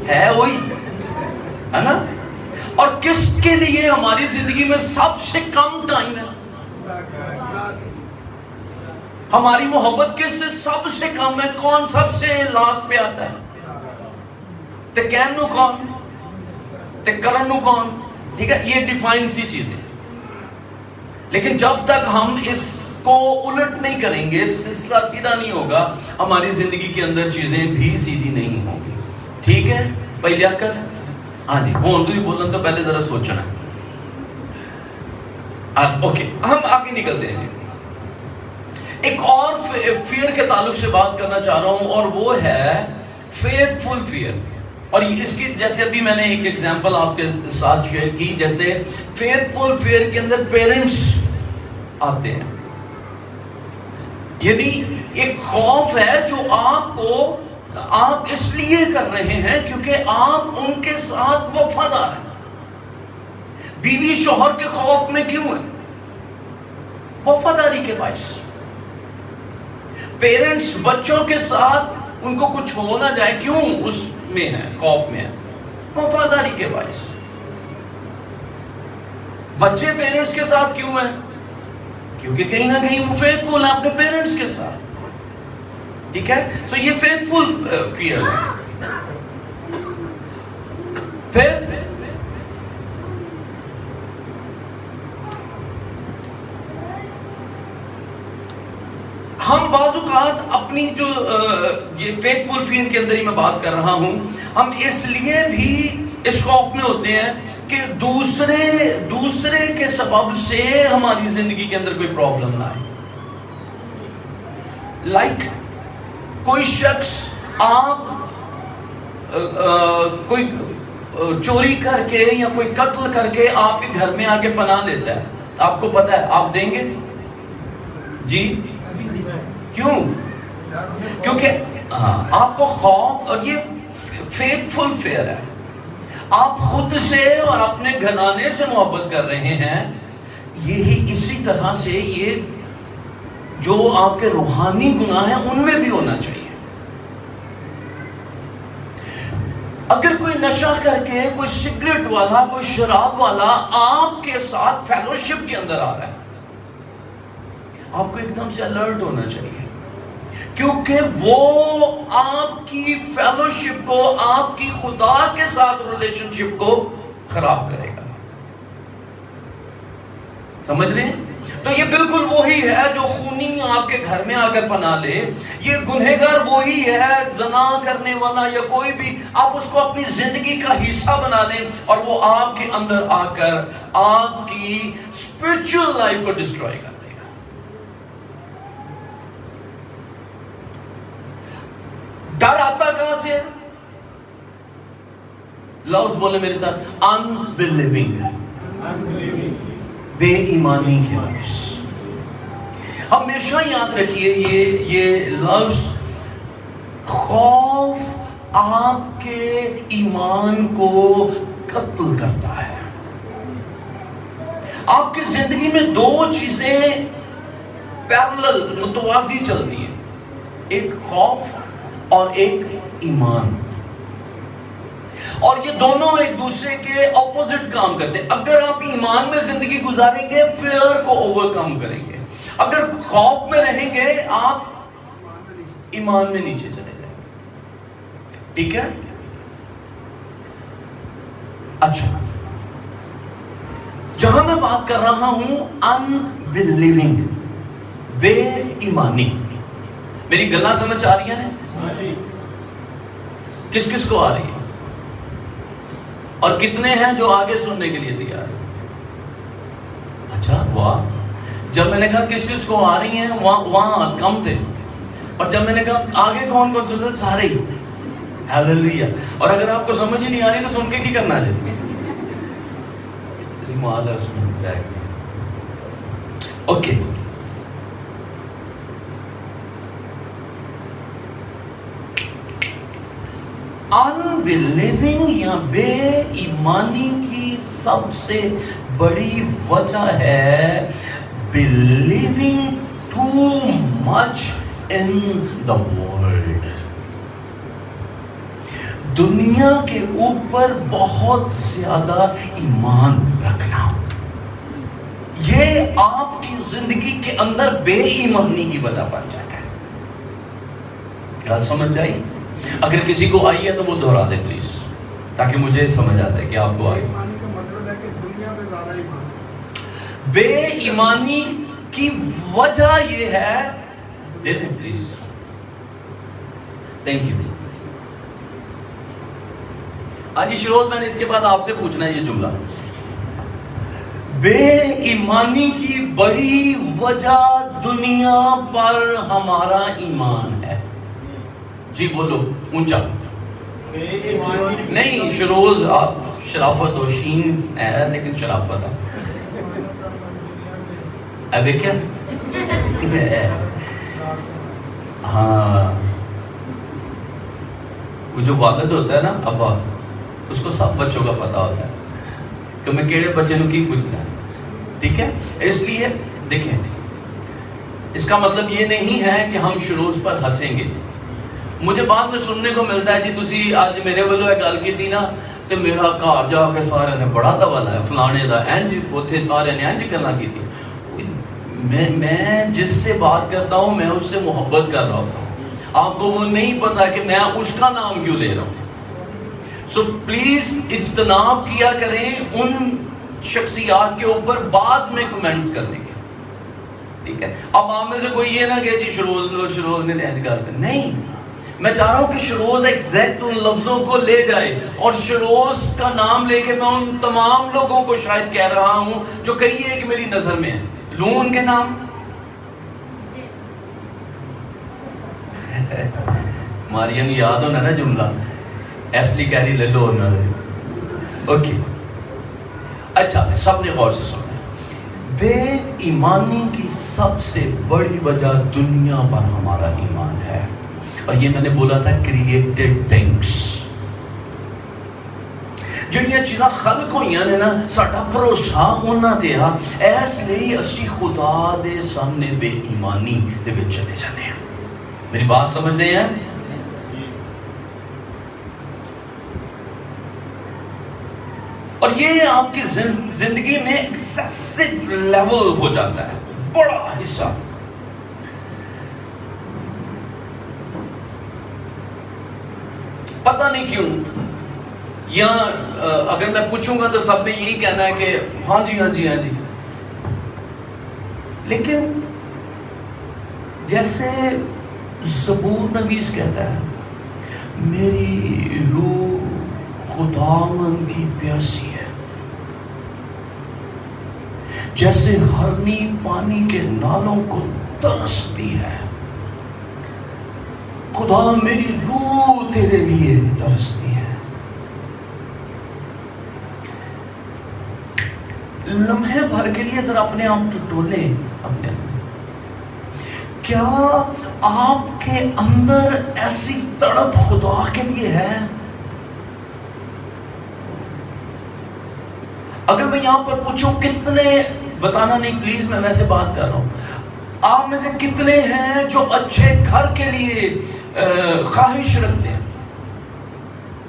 ہے، وہی ہے نا۔ اور کس کے لیے ہماری زندگی میں سب سے کم ٹائم ہے؟ ہماری محبت کس سے سب سے کم ہے؟ کون سب سے لاسٹ پہ آتا ہے؟ تے کہن نو کون، تے کرن نو کون، ٹھیک ہے۔ یہ ڈیفائن سی چیزیں، لیکن جب تک ہم اس کو الٹ نہیں کریں گے، سلسلہ سیدھا نہیں ہوگا، ہماری زندگی کے اندر چیزیں بھی سیدھی نہیں ہوں گی. ٹھیک ہے بھائی لیاقت؟ ہاں جی ہوں تو ہی بولنا تو پہلے ذرا سوچنا. اوکے ہم آگے نکلتے ہیں. ایک اور فیئر کے تعلق سے بات کرنا چاہ رہا ہوں، اور وہ ہے فیتھ فل فیئر. اور اس کی جیسے ابھی میں نے ایک ایگزامپل آپ کے ساتھ شیئر کی، جیسے فیتھ فل فیئر کے اندر پیرنٹس آتے ہیں. یعنی ایک خوف ہے جو آپ اس لیے کر رہے ہیں کیونکہ آپ ان کے ساتھ وفادار ہیں. بیوی شوہر کے خوف میں کیوں ہے؟ وفاداری کے باعث. پیرنٹس بچوں کے ساتھ ان کو کچھ ہو نہ جائے کیوں اس میں ہے، خوف میں ہے؟ وفاداری کے باعث. بچے پیرنٹس کے ساتھ کیوں ہیں؟ کیونکہ کہیں نہ کہیں وہ فیتھ فل ہے اپنے پیرنٹس کے ساتھ. ٹھیک ہے، سو یہ فیتھ فل فیئر ہے. پھر ہم بعض اوقات اپنی جو یہ فیتھ فل فیئر کے اندر ہی میں بات کر رہا ہوں، ہم اس لیے بھی اس خوف میں ہوتے ہیں کہ دوسرے کے سبب سے ہماری زندگی کے اندر کوئی پرابلم نہ آئے. لائک کوئی شخص کوئی چوری کر کے یا کوئی قتل کر کے آپ کے گھر میں آ کے پناہ لیتا ہے، آپ کو پتا ہے آپ دیں گے؟ جی کیوں؟ کیونکہ آپ کو خوف، اور یہ فیتھ فل فیئر ہے. آپ خود سے اور اپنے گھرانے سے محبت کر رہے ہیں. یہی اسی طرح سے یہ جو آپ کے روحانی گناہ ہیں ان میں بھی ہونا چاہیے. اگر کوئی نشہ کر کے، کوئی سگریٹ والا، کوئی شراب والا آپ کے ساتھ فیلوشپ کے اندر آ رہا ہے، آپ کو ایک دم سے الرٹ ہونا چاہیے، کیونکہ وہ آپ کی فیلوشپ کو، آپ کی خدا کے ساتھ ریلیشن شپ کو خراب کرے گا. سمجھ رہے ہیں؟ تو یہ بالکل وہی ہے جو خونی آپ کے گھر میں آ کر پناہ لے. یہ گنہگار وہی ہے، زنا کرنے والا یا کوئی بھی، آپ اس کو اپنی زندگی کا حصہ بنا لیں اور وہ آپ کے اندر آ کر آپ کی اسپرچل لائف کو ڈسٹروائے کر دے گا. ڈر آتا کہاں سے؟ لفظ بولے میرے ساتھ، unbelieving، بے ایمانی کے باعث. ہمیشہ یاد رکھیے یہ لفظ، خوف آپ کے ایمان کو قتل کرتا ہے. آپ کی زندگی میں دو چیزیں پیرلل، متوازی چلتی ہیں، ایک خوف اور ایک ایمان، اور یہ دونوں ایک دوسرے کے اپوزٹ کام کرتے ہیں. اگر آپ ایمان میں زندگی گزاریں گے فیئر کو اوور کم کریں گے، اگر خوف میں رہیں گے آپ ایمان میں نیچے چلے جائیں گے. ٹھیک ہے؟ اچھا، جہاں میں بات کر رہا ہوں unbelieving، بے ایمانی، میری گلا سمجھ آ رہی ہے؟ کس کس کو آ رہی ہے؟ اور کتنے ہیں جو آگے سننے کے لیے تیار ہیں؟ اچھا واہ. جب میں نے کہا کس کس کو آ رہی ہیں وہاں کم تھے، اور جب میں نے کہا آگے کون کون سنتے تھے، سارے ہی. ہیلیلویا. اور اگر آپ کو سمجھ ہی نہیں آ رہی تو سن کے کی کرنا ہے؟ اوکے. unbelieving یا بے ایمانی کی سب سے بڑی وجہ ہے believing too much in the world. دنیا کے اوپر بہت زیادہ ایمان رکھنا، یہ آپ کی زندگی کے اندر بے ایمانی کی وجہ بن جاتا ہے. کیا سمجھ آئی؟ اگر کسی کو آئی ہے تو وہ دہرا دے پلیز، تاکہ مجھے سمجھ آتا ہے کہ آپ کو آئی. بے ایمانی کی وجہ یہ ہے، دے دیں پلیز، تھینک یو۔ آج شروع میں نے اس کے بعد آپ سے پوچھنا ہے یہ جملہ، بے ایمانی کی بڑی وجہ دنیا پر ہمارا ایمان ہے۔ جی بولو اونچا، نہیں شروز آپ شرافت و شین ہے لیکن شرافت ابھی کیا ہاں، وہ جو والد ہوتا ہے نا ابا، اس کو سب بچوں کا پتا ہوتا ہے کہ میں کیڑے بچے نو کی پوچھنا ہے، ٹھیک ہے؟ اس لیے دیکھیں، اس کا مطلب یہ نہیں ہے کہ ہم شروز پر ہنسیں گے۔ مجھے بعد میں سننے کو ملتا ہے جی تسی آج میرے والوں ایک گل کی نا تے میرا گھر جا کے سارے نے بڑا دوالا ہے فلانے دا، انج اوتھے سارے نے انج گلاں کیتی۔ میں جس سے بات کرتا ہوں میں اس سے محبت کر رہا ہوتا ہوں، آپ کو وہ نہیں پتا کہ میں اس کا نام کیوں لے رہا ہوں۔ سو پلیز اجتناب کیا کریں ان شخصیات کے اوپر بعد میں کمنٹس کرنے کے، ٹھیک ہے؟ اب آپ میں سے کوئی یہ نہ کہ جی شروز نے انج کر، نہیں، میں چاہ رہا ہوں کہ شروز ایگزیکٹ ان لفظوں کو لے جائے، اور شروز کا نام لے کے میں ان تمام لوگوں کو شاید کہہ رہا ہوں جو کئی ایک میری نظر میں ہیں، لوں ان کے نام؟ مارین یاد ہونا نا جملہ، ایسلی کیری لے لو نا، اوکے۔ اچھا سب نے غور سے سنا، بے ایمانی کی سب سے بڑی وجہ دنیا پر ہمارا ایمان ہے، اور یہ میں نے بولا تھا کریٹڈ تھنگس، جڑیاں چیزاں خلق ہوئیاں نے نا، ساڈا بھروسہ انہاں تے آ، اس لیے اسی خدا دے سامنے بے ایمانی دے وچ چلے جانے ہیں۔ میری بات سمجھ رہے ہیں؟ اور یہ آپ کی زندگی میں ایکسیسو لیول ہو جاتا ہے، بڑا حصہ۔ پتہ نہیں کیوں، یا اگر میں پوچھوں گا تو سب نے یہی کہنا ہے کہ ہاں جی ہاں جی ہاں جی، لیکن جیسے زبور نویس کہتا ہے، میری روح خداوند کی پیاسی ہے، جیسے ہرنی پانی کے نالوں کو ترستی ہے، خدا میری روح تیرے لیے ترستی ہے۔ لمحے بھر کے لیے ذرا اپنے آپ ٹٹولیں، اپنے کیا آپ کے اندر ایسی تڑپ خدا کے لیے ہے؟ اگر میں یہاں پر پوچھوں کتنے، بتانا نہیں پلیز، میں ویسے بات کر رہا ہوں، آپ میں سے کتنے ہیں جو اچھے گھر کے لیے خواہش رکھتے ہیں؟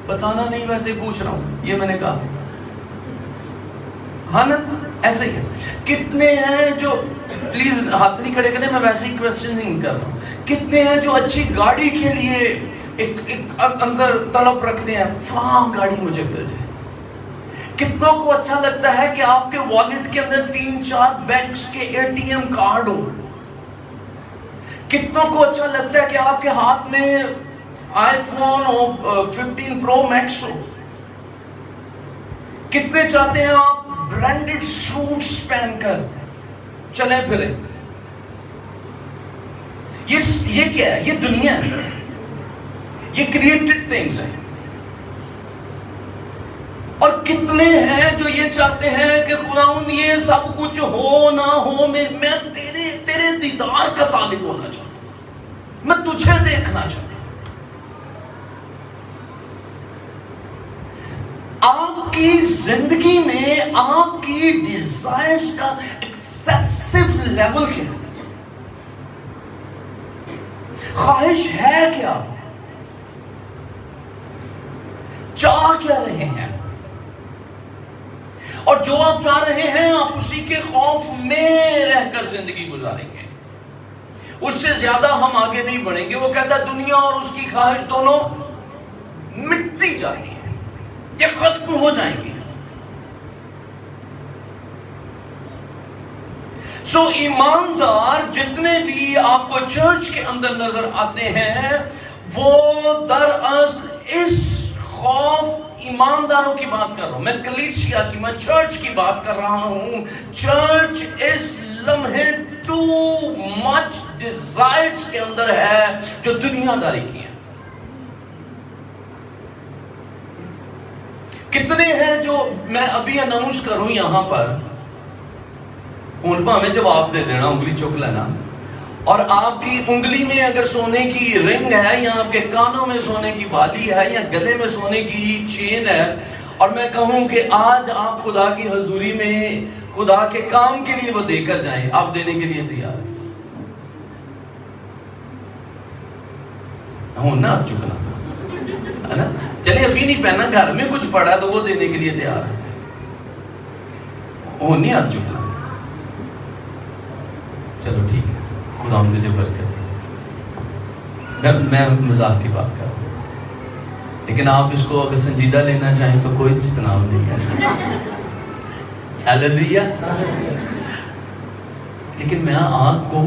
بتانا نہیں، ویسے پوچھ رہا ہوں، یہ میں نے کہا ہاں نا، ایسے ہی ہے۔ کتنے ہیں جو، پلیز ہاتھ نہیں کھڑے کریں، میں ویسے ہی کوسچن نہیں کر رہا ہوں، کتنے ہیں جو اچھی گاڑی کے لیے ایک اندر تڑپ رکھتے ہیں، فلاں گاڑی مجھے مل جائے؟ کتنوں کو اچھا لگتا ہے کہ آپ کے والیٹ کے اندر 3-4 بینکس کے ATM کارڈ ہو؟ کتنوں کو اچھا لگتا ہے کہ آپ کے ہاتھ میں آئی فون 15 Pro Max ہو؟ کتنے چاہتے ہیں آپ برانڈڈ سوٹس پہن کر چلیں پھریں؟ یہ کیا ہے؟ یہ دنیا ہے، یہ کریٹڈ تھنگز ہیں۔ اور کتنے ہیں جو یہ چاہتے ہیں کہ خداوند یہ سب کچھ ہو نہ ہو، میں تیرے دیدار کا طالب ہونا چاہتا ہوں، میں تجھے دیکھنا چاہتا ہوں۔ آپ کی زندگی میں آپ کی ڈیزائرز کا ایکسیسو لیول کیا ہے؟ خواہش ہے کیا؟ چاہ کیا رہے ہیں؟ اور جو آپ چاہ رہے ہیں آپ اسی کے خوف میں رہ کر زندگی گزاریں گے، اس سے زیادہ ہم آگے نہیں بڑھیں گے۔ وہ کہتا ہے دنیا اور اس کی خواہش دونوں مٹتی جاتی ہیں، یہ ختم ہو جائیں گے۔ سو ایماندار جتنے بھی آپ کو چرچ کے اندر نظر آتے ہیں وہ دراصل اس خوف ایمانداروں کی بات کر رہا ہوں میں، کلیسیا کی، میں چرچ کی بات کر رہا ہوں. چرچ اس لمحے ٹو مچ ڈیزائرز کے اندر ہے جو دنیا داری کی ہیں. کتنے ہیں جو میں ابھی اناؤنس کروں یہاں پر، ان پہ ہمیں جواب دے دینا، انگلی چک لینا. اور آپ کی انگلی میں اگر سونے کی رنگ ہے یا آپ کے کانوں میں سونے کی بالی ہے یا گلے میں سونے کی چین ہے، اور میں کہوں کہ آج آپ خدا کی حضوری میں خدا کے کام کے لیے وہ دے کر جائیں، آپ دینے کے لیے تیار ہیں؟ ہوں نا، آپ چکنا ہے نا. چلے ابھی نہیں پہنا، گھر میں کچھ پڑا تو وہ دینے کے لیے تیار ہے. ہوں نہیں آپ چکنا. چلو ٹھیک ہے، خدا ہم تجھے برکت دے. میں مذاق کی بات کر رہا ہوں، لیکن آپ اس کو اگر سنجیدہ لینا چاہیں تو کوئی اجتناب نہیں ہے. ہیلیلویا. لیکن میں آپ کو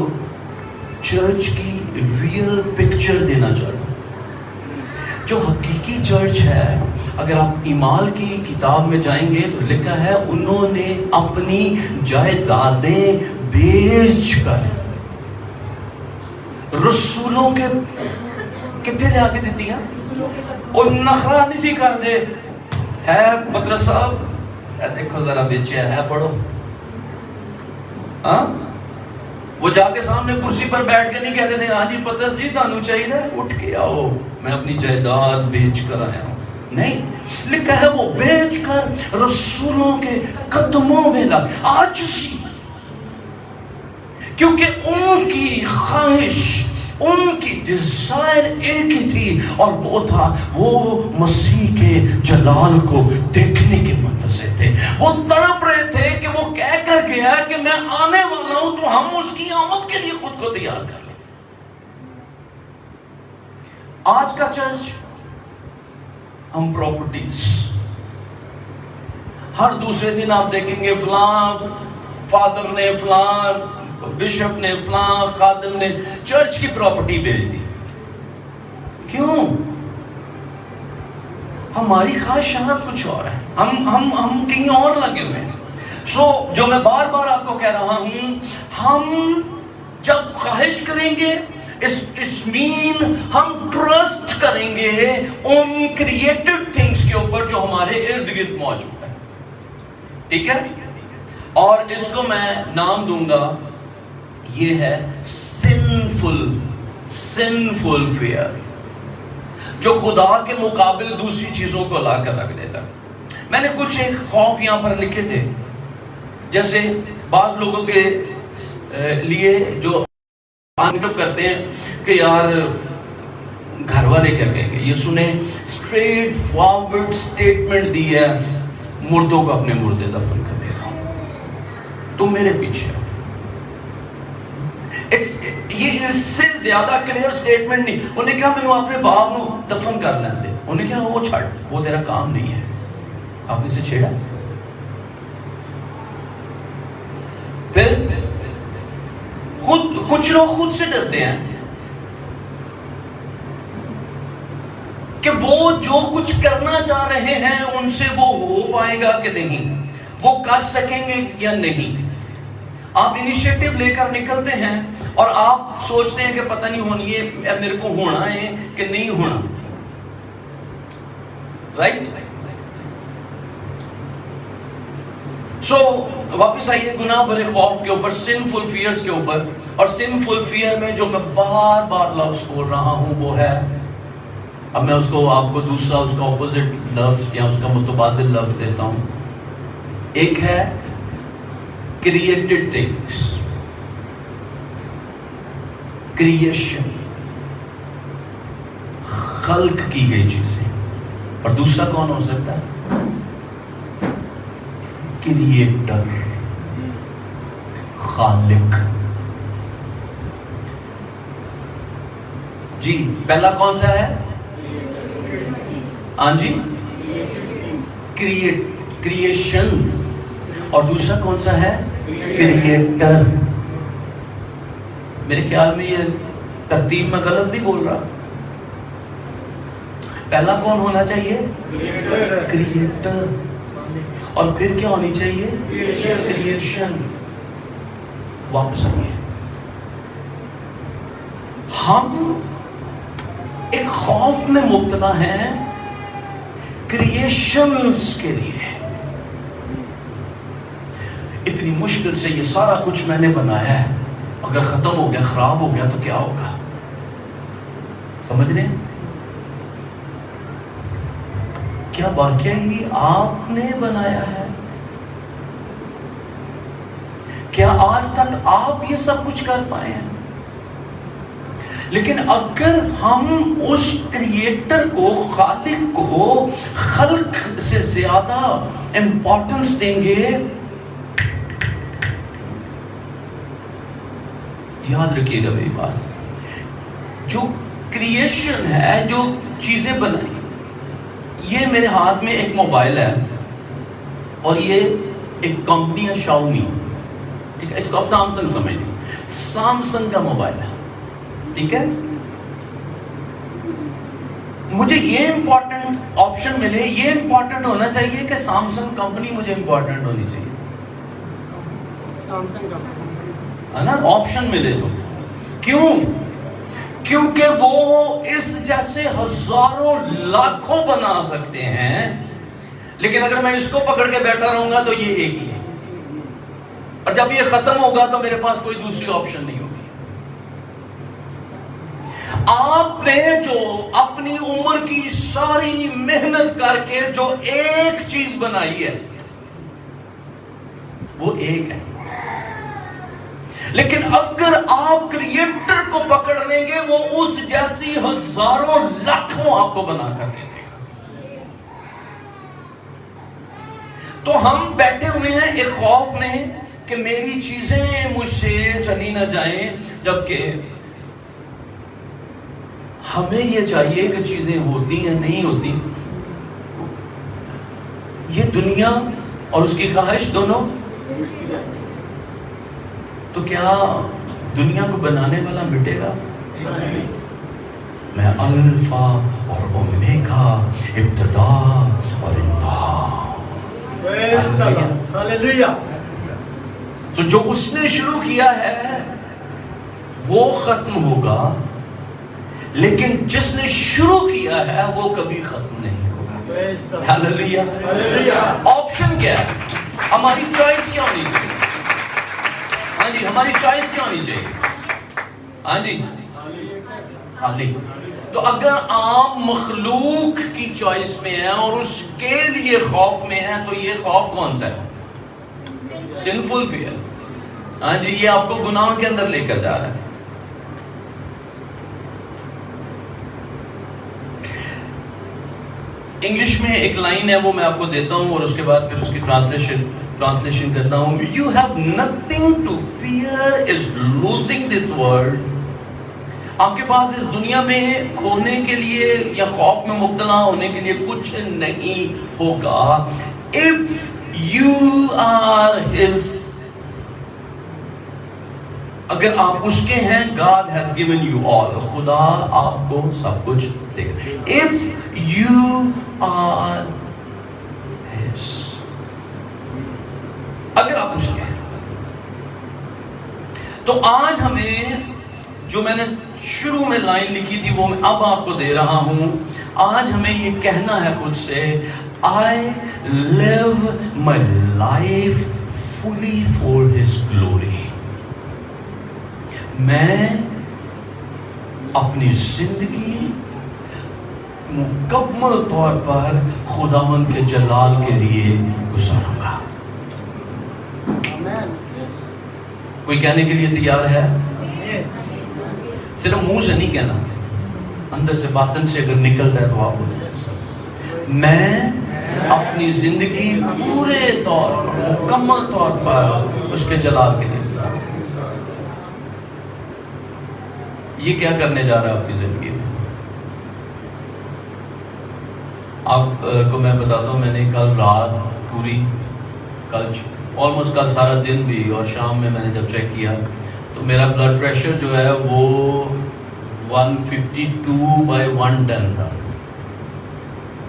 چرچ کی ریئل پکچر دینا چاہتا ہوں. جو حقیقی چرچ ہے، اگر آپ ایمال کی کتاب میں جائیں گے تو لکھا ہے انہوں نے اپنی جائیدادیں بیچ کر رسولوں کے کتنے لے آگے دیتی ہیں اور نخرہ نسی کر دے. ہے پترس صاحب، دیکھو ذرا بیچیا ہے، پڑھو. ہاں وہ جا کے سامنے کرسی پر بیٹھ کے نہیں کہتے تھے ہاں جی پترس جی تانوں چاہیے اٹھ کے آؤ میں اپنی جائیداد بیچ کر آیا ہوں. نہیں، لکھا ہے وہ بیچ کر رسولوں کے قدموں میں لگ. عاجزی، کیونکہ ان کی خواہش، ان کی ڈیزائر ایک ہی تھی، اور وہ تھا وہ مسیح کے جلال کو دیکھنے کے منتظر تھے. وہ تڑپ رہے تھے کہ وہ کہہ کر گیا کہ میں آنے والا ہوں تو ہم اس کی آمد کے لیے خود کو تیار کر لیں. آج کا چرچ ہم پراپرٹیز، ہر دوسرے دن آپ دیکھیں گے فلاں فادر نے، فلاں بشپ نے، فلاں خادم نے چرچ کی پراپرٹی بیچ دی. کیوں؟ ہماری خواہشات کچھ اور ہے، ہم کہیں اور لگے ہوئے ہیں. سو جو میں بار بار آپ کو کہہ رہا ہوں، ہم جب خواہش کریں گے اس مین ہم ٹرسٹ کریں گے ان کریٹڈ تھنگس کے اوپر جو ہمارے ارد گرد موجود ہے. ٹھیک ہے؟ اور اس کو میں نام دوں گا، یہ ہے sinful fear، جو خدا کے مقابل دوسری چیزوں کو لا کر رکھ دیتا. میں نے کچھ ایک خوف یہاں پر لکھے تھے، جیسے بعض لوگوں کے لیے جو انٹپ کرتے ہیں کہ یار گھر والے کیا کہیں گے. یہ سنیں، اسٹریٹ فارورڈ اسٹیٹمنٹ دی ہے، مردوں کو اپنے مردے دفن کر دے گا، تم میرے پیچھے. یہ اس سے زیادہ کلیئر سٹیٹمنٹ نہیں. انہوں نے کہا میں اپنے باپ نو دفن کر لیں دے. انہوں نے کہا وہ چھڑ، وہ تیرا کام نہیں ہے. آپ نے سے چھیڑا. پھر کچھ لوگ خود سے ڈرتے ہیں کہ وہ جو کچھ کرنا چاہ رہے ہیں ان سے وہ ہو پائے گا کہ نہیں، وہ کر سکیں گے یا نہیں. آپ انیشیٹو لے کر نکلتے ہیں اور آپ سوچتے ہیں کہ پتہ نہیں ہونی ہے میرے کو ہونا ہے کہ نہیں ہونا. رائٹ؟ سو واپس آئیے گناہ بھرے خوف کے اوپر، سنفل فیئرز کے اوپر. اور سنفل فیئر میں جو میں بار بار لفظ بول رہا ہوں وہ ہے، اب میں اس کو آپ کو دوسرا اس کا اپوزٹ لفظ یا اس کا متبادل لفظ دیتا ہوں. ایک ہے کریٹڈ تھنگس، کریشن، خلق کی گئی چیزیں. اور دوسرا کون ہو سکتا ہے؟ کریٹر، خالق. جی پہلا کون سا ہے؟ ہاں جی، کریشن. اور دوسرا کون سا ہے؟ کریٹر. میرے خیال میں یہ ترتیب میں غلط نہیں بول رہا. پہلا کون ہونا چاہیے؟ کریٹر. اور پھر کیا ہونی چاہیے؟ کریشن. واپس آئیے. ہم ایک خوف میں مبتلا ہیں کریشنز کے لیے. اتنی مشکل سے یہ سارا کچھ میں نے بنایا ہے، اگر ختم ہو گیا، خراب ہو گیا تو کیا ہوگا؟ سمجھ رہے ہیں؟ کیا واقعی آپ نے بنایا ہے؟ کیا آج تک آپ یہ سب کچھ کر پائے ہیں؟ لیکن اگر ہم اس کریٹر کو، خالق کو، خلق سے زیادہ امپورٹنس دیں گے، یاد رکھیے گا میری بات، جو کریشن ہے، جو چیزیں بنائی، یہ میرے ہاتھ میں ایک موبائل ہے اور یہ ایک کمپنی ہے شاؤمی، ٹھیک ہے، اس کو آپ سامسنگ سمجھ لیں، سامسنگ کا موبائل ہے، ٹھیک ہے. مجھے یہ امپورٹنٹ آپشن ملے، یہ امپورٹنٹ ہونا چاہیے کہ سامسنگ کمپنی مجھے امپورٹنٹ ہونی چاہیے، سامسنگ ہے نا، آپشن ملے تو. کیوں؟ کیونکہ وہ اس جیسے ہزاروں لاکھوں بنا سکتے ہیں، لیکن اگر میں اس کو پکڑ کے بیٹھا رہوں گا تو یہ ایک ہی ہے، اور جب یہ ختم ہوگا تو میرے پاس کوئی دوسری آپشن نہیں ہوگی. آپ نے جو اپنی عمر کی ساری محنت کر کے جو ایک چیز بنائی ہے وہ ایک ہے، لیکن اگر آپ کریٹر کو پکڑ لیں گے وہ اس جیسی ہزاروں لاکھوں آپ کو بنا کر دیں گے. تو ہم بیٹھے ہوئے ہیں ایک خوف میں کہ میری چیزیں مجھ سے چلی نہ جائیں، جبکہ ہمیں یہ چاہیے کہ چیزیں ہوتی ہیں نہیں ہوتی. یہ دنیا اور اس کی خواہش دونوں، تو کیا دنیا کو بنانے والا مٹے گا؟ میں الفا اور اومیگا، ابتدا اور انتہا. تو جو اس نے شروع کیا ہے وہ ختم ہوگا، لیکن جس نے شروع کیا ہے وہ کبھی ختم نہیں ہوگا. ہاللیلویہ. آپشن کیا ہے؟ ہماری چوائس کیا ہونی چاہیے؟ ہاں جی، ہماری چوائس کیا ہونی چاہیے؟ ہاں جی، خالق. تو اگر عام مخلوق کی چوائس میں ہے اور اس کے لیے خوف میں ہے، تو یہ خوف کون سا ہے؟ Sinful fear. ہاں جی، یہ آپ کو گناہ کے اندر لے کر جا رہا ہے. انگلش میں ایک لائن ہے، وہ میں آپ کو دیتا ہوں اور اس کے بعد پھر اس کی ٹرانسلیشن کرتا ہوں. You have nothing to fear is losing this world. آپ کے پاس اس دنیا میں کھونے کے لیے یا خوف میں مبتلا ہونے کے لیے کچھ نہیں ہوگا. If you are his, اگر آپ اس کے ہیں, God has given you all, خدا آپ کو سب کچھ دے گا. If you are his, اگر آپ اس کے ہیں. تو آج ہمیں جو میں نے شروع میں لائن لکھی تھی وہ میں اب آپ کو دے رہا ہوں. آج ہمیں یہ کہنا ہے خود سے, I live my life fully for his glory. میں اپنی زندگی مکمل طور پر خداوند کے جلال کے لیے گزاروں گا. کوئی کہنے کے لیے تیار ہے؟ صرف منہ سے نہیں کہنا, اندر سے باطن سے اگر نکلتا ہے تو آپ بولیں, میں اپنی زندگی پورے طور پر مکمل طور پر اس کے جلال کے لیے. یہ کیا کرنے جا رہا ہے آپ کی زندگی میں؟ آپ کو میں بتاتا ہوں, میں نے کل رات پوری, کل آلموسٹ کل سارا دن بھی اور شام میں نے جب چیک کیا تو میرا بلڈ پریشر جو ہے وہ 152/110 تھا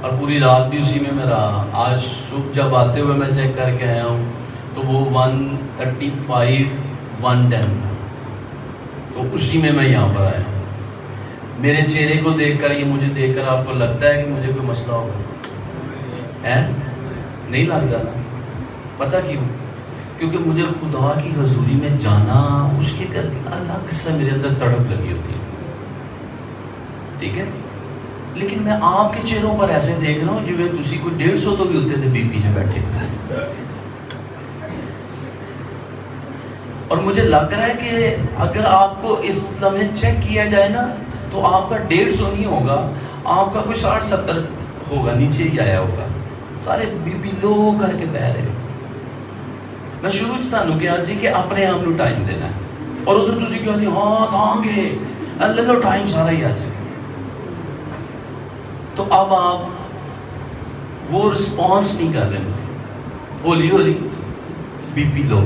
اور پوری رات بھی اسی میں رہا. آج صبح جب آتے ہوئے میں چیک کر کے آیا ہوں تو وہ 135/110 تھا. تو اسی میں یہاں پر آیا ہوں. میرے چہرے کو دیکھ کر, یہ مجھے دیکھ کر آپ کو لگتا ہے کہ مجھے کوئی مسئلہ ہوگا؟ نہیں لگتا نا. پتہ کیوں؟ کیونکہ مجھے خدا کی حضوری میں جانا, اس کی ایک الگ سے میرے اندر تڑپ لگی ہوتی ہے. ٹھیک ہے, لیکن میں آپ کے چہروں پر ایسے دیکھ رہا ہوں جو تسی کوئی 150 تو بھی ہوتے تھے بی پیچھے بیٹھے. اور مجھے لگ رہا ہے کہ اگر آپ کو اس لمحے چیک کیا جائے نا تو آپ کا 150 نہیں ہوگا, آپ کا کوئی 60-70 ہوگا, نیچے ہی آیا ہوگا. سارے بی پی لو کر کے بہ رہے. میں شروع سے تانوں کیا سی کہ اپنے آپ نو ٹائم دینا ہے, اور ادھر تسی کیا سی ہاں کہاں گے اللہ لو ٹائم سارا ہی آ جائے. تو اب آپ وہ رسپانس نہیں کر رہے, ہولی ہولی بی پی لو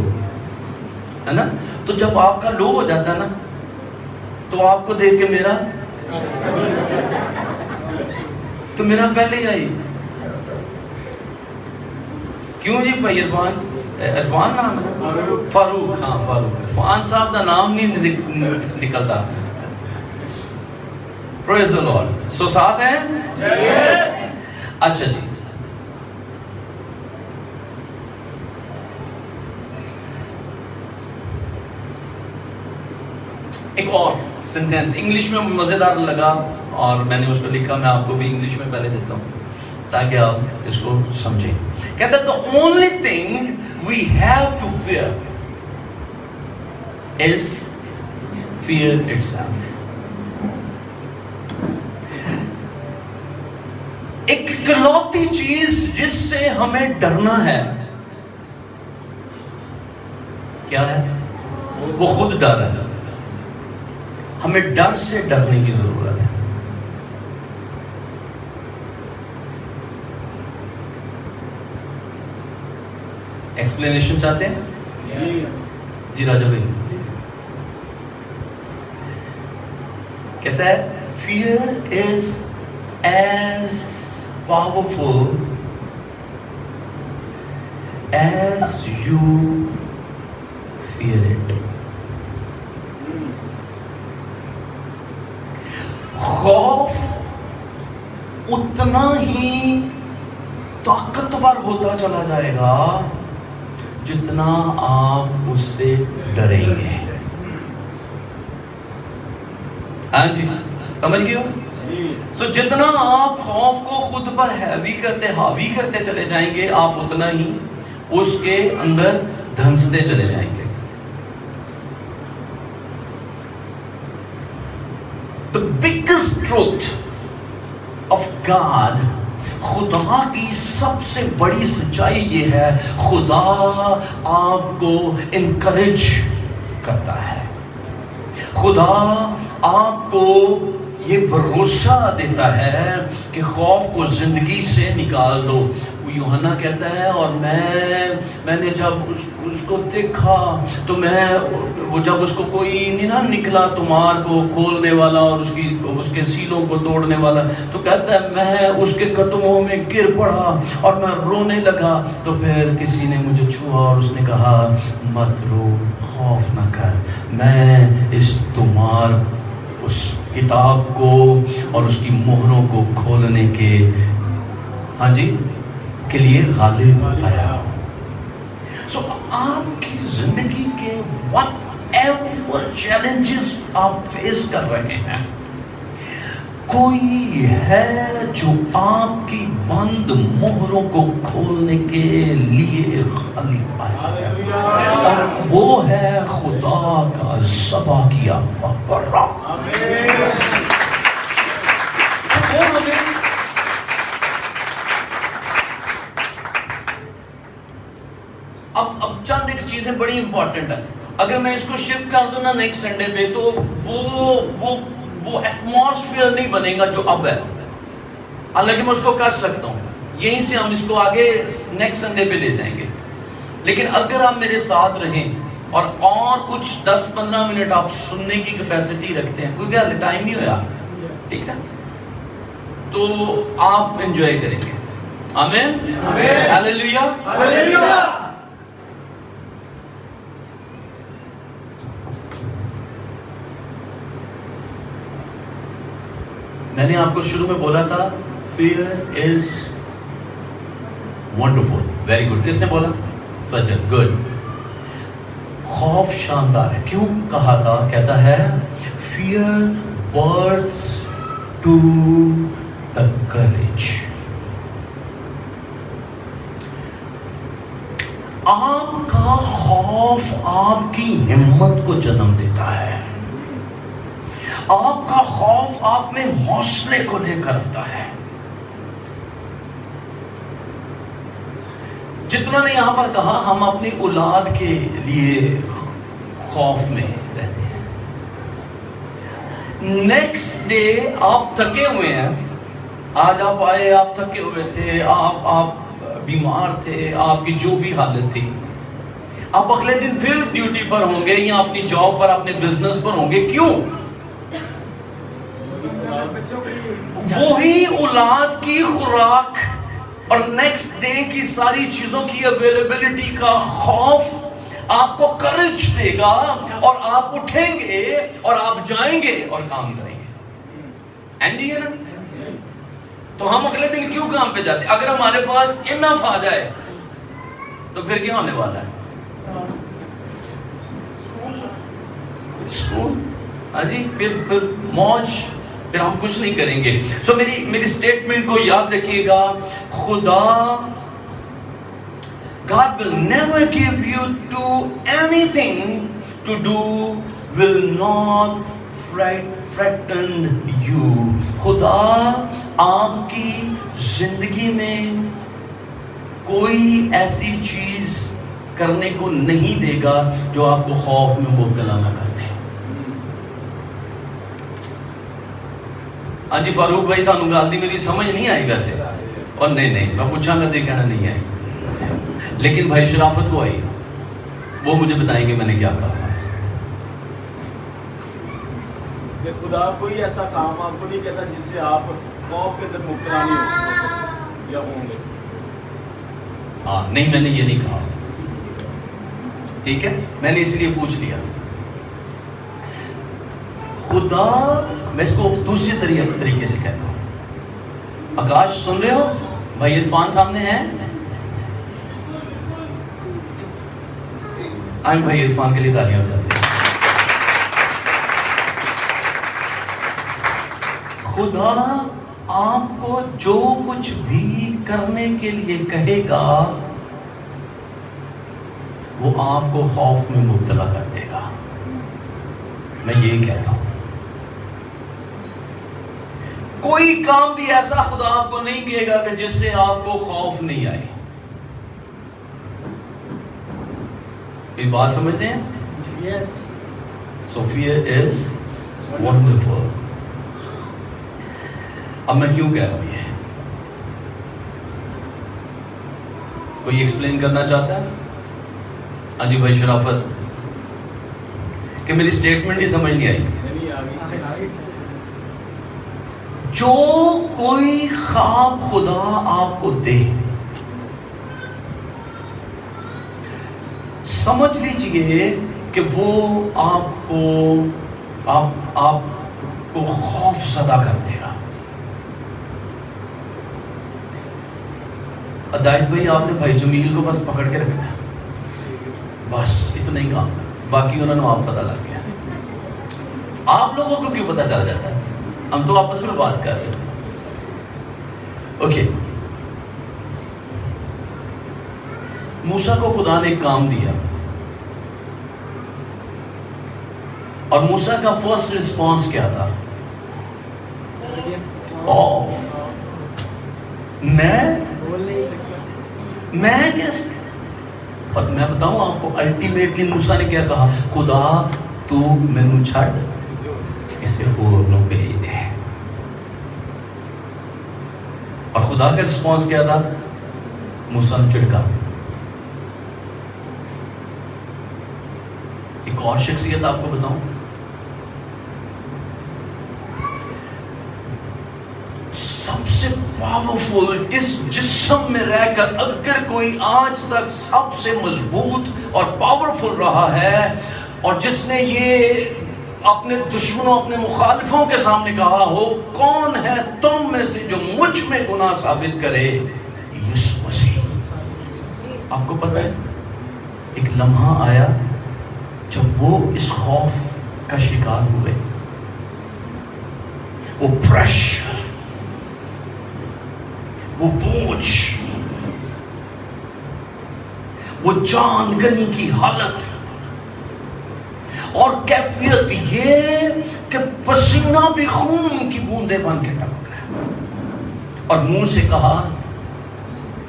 ہے نا. تو جب آپ کا لو ہو جاتا ہے نا تو آپ کو دیکھ کے میرا پہلے ہی آئی. کیوں جی بھائی عرفان نام ہے, فاروق. ہاں فاروق, عرفان صاحب کا نام نہیں نکلتا. پریز دی لارڈ. سو ساتھ ہیں. اچھا جی, ایک اور سینٹینس انگلش میں مزیدار لگا اور میں نے اس کو لکھا. میں آپ کو بھی انگلش میں پہلے دیتا ہوں تاکہ آپ اس کو سمجھیں. کہتا ہے the only thing we have to fear is fear itself. ایک اکلوتی چیز جس سے ہمیں ڈرنا ہے کیا ہے؟ وہ خود ڈر ہے. ہمیں ڈر سے ڈرنے کی ضرورت ہے. ایکسپلینیشن چاہتے ہیں؟ جی راجا بھائی. کہتا ہے fear is as powerful as you fear it. خوف اتنا ہی طاقتور ہوتا چلا جائے گا جتنا آپ اس سے ڈریں گے. ہاں جی سمجھ گئے ہو؟ سو جتنا آپ خوف کو خود پر حاوی کرتے چلے جائیں گے آپ اتنا ہی اس کے اندر دھنستے چلے جائیں گے. The biggest truth of God, خدا کی سب سے بڑی سچائی یہ ہے خدا آپ کو انکریج کرتا ہے. خدا آپ کو یہ بھروسہ دیتا ہے کہ خوف کو زندگی سے نکال دو. یوحنا کہتا ہے اور میں نے جب اس کو دیکھا تو وہ جب اس کو کوئی نہیں نہ نکلا تمہار کو کھولنے والا اور اس کے سیلوں کو توڑنے والا, تو کہتا ہے میں اس کے قدموں میں گر پڑا اور میں رونے لگا. تو پھر کسی نے مجھے چھوا اور اس نے کہا مت رو, خوف نہ کر, میں اس تمہار اس کتاب کو اور اس کی مہروں کو کھولنے کے ہاں جی کے لیے غالب آیا. سو آپ کی زندگی کے وٹ ایور چیلنجز آپ فیس کر رہے ہیں, کوئی ہے جو آپ کی بند مہروں کو کھولنے کے لیے غالب آیا, اور وہ ہے خدا کا ذبح کیا بڑا. اب چند ایک چیزیں بڑی امپورٹنٹ ہیں. اگر میں اس کو شفٹ کر دوں نا نیکسٹ سنڈے پہ تو وہ ایٹماسفیئر نہیں بنے گا جو اب ہے. حالانکہ میں اس کو کر سکتا ہوں, یہیں سے ہم اس کو آگے نیکسٹ سنڈے پہ لے جائیں گے. لیکن اگر آپ میرے ساتھ رہیں اور کچھ 10-15 منٹ آپ سننے کی کیپیسٹی رکھتے ہیں, کوئی کیا ٹائم نہیں ہوا, ٹھیک ہے, تو آپ انجوائے کریں گے. آمین, ہاللیلویا, ہاللیلویا. میں نے آپ کو شروع میں بولا تھا fear is wonderful, very good. کس نے بولا؟ سجن, good. خوف شاندار ہے. کیوں کہا تھا؟ کہتا ہے fear births to the courage. آپ کا خوف آپ کی ہمت کو جنم دیتا ہے. آپ کا خوف آپ میں حوصلے کو لے کر آتا ہے. جتنا نے یہاں پر کہا ہم اپنی اولاد کے لیے خوف میں رہتے ہیں. نیکسٹ ڈے آپ تھکے ہوئے ہیں, آج آپ آئے, آپ تھکے ہوئے تھے, آپ بیمار تھے, آپ کی جو بھی حالت تھی, آپ اگلے دن پھر ڈیوٹی پر ہوں گے یا اپنی جاب پر, اپنے بزنس پر ہوں گے. کیوں؟ وہی اولاد کی خوراک اور نیکسٹ ڈے کی ساری چیزوں کی اویلیبلٹی کا خوف آپ کو کرج دے گا, اور آپ اٹھیں گے اور آپ جائیں گے اور کام کریں گے. اینڈی ہے نا. تو ہم اگلے دن کیوں کام پہ جاتے؟ اگر ہمارے پاس انف آ جائے تو پھر کیا ہونے والا ہے؟ اسکول, ہاں جی, پھر موج, پھر ہم کچھ نہیں کریں گے. سو میری سٹیٹمنٹ کو یاد رکھیے گا, خدا God will never give you to anything to do, will not frighten you. خدا آپ کی زندگی میں کوئی ایسی چیز کرنے کو نہیں دے گا جو آپ کو خوف میں مبتلا نہ کر دے. ہاں جی فاروق بھائی, تھانوں گل دی میری سمجھ نہیں آئی ویسے, اور نہیں میں پوچھا گا تو کہنا نہیں آئی, لیکن بھائی شرافت کو آئی, وہ مجھے بتائیں گے میں نے کیا کہا. خدا کوئی ایسا کام آپ کو نہیں کہتا جس سے آپ خوف کے اندر مبتلا نہیں ہو سکتے یا ہوں گے. ہاں نہیں, میں نے یہ نہیں کہا, ٹھیک ہے, میں نے اس لیے پوچھ لیا. خدا, میں اس کو دوسری طریقے سے کہتا ہوں. آکاش سن رہے ہو؟ بھائی عرفان سامنے ہیں, آئیں بھائی عرفان کے لیے تالیاں ہو جاتی ہیں. خدا آپ کو جو کچھ بھی کرنے کے لیے کہے گا وہ آپ کو خوف میں مبتلا کر دے گا. میں یہ کہہ رہا ہوں, کوئی کام بھی ایسا خدا آپ کو نہیں کہے گا کہ جس سے آپ کو خوف نہیں آئے. ایک بات سمجھتے ہیں؟ Yes. So fear is wonderful. اب میں کیوں کہہ رہا ہوں یہ؟ کوئی ایکسپلین کرنا چاہتا ہے؟ ہاں جی بھائی شرافت, کہ میری سٹیٹمنٹ ہی سمجھ نہیں آئی. جو کوئی خواب خدا آپ کو دے, سمجھ لیجئے کہ وہ آپ کو خوف زدہ کر دے گا. ہدایت بھائی آپ نے بھائی جمیل کو بس پکڑ کے رکھنا ہے, بس اتنا ہی کام, باقی انہوں نے آپ پتہ لگ گیا. آپ لوگوں کو کیوں پتہ چل جاتا ہے؟ ہم تو آپس میں بات کر رہے ہیں. اوکے, موسیٰ کو خدا نے ایک کام دیا, اور موسیٰ کا فرسٹ رسپانس کیا تھا؟ خوف. میں کیسے, اور میں بتاؤں آپ کو الٹیمیٹلی موسیٰ نے کیا کہا؟ خدا تو مینوں چھڑ کسی اور نو بھیج دے. اور خدا کا رسپانس کیا تھا؟ موسیٰ نے چڑکا. اور شخصیت آپ کو بتاؤں, سب سے پاورفل اس جسم میں رہ کر اگر کوئی آج تک سب سے مضبوط اور پاورفل رہا ہے, اور جس نے یہ اپنے دشمنوں اپنے مخالفوں کے سامنے کہا ہو, کون ہے تم میں سے جو مجھ میں گناہ ثابت کرے؟ یسوع مسیح. آپ کو پتہ ہے ایک لمحہ آیا جب وہ اس خوف کا شکار ہوئے, وہ پریشر, وہ بوجھ, وہ جان گنی کی حالت اور کیفیت یہ کہ پسینہ بھی خون کی بوندیں بن کے ٹپک رہا, اور منہ سے کہا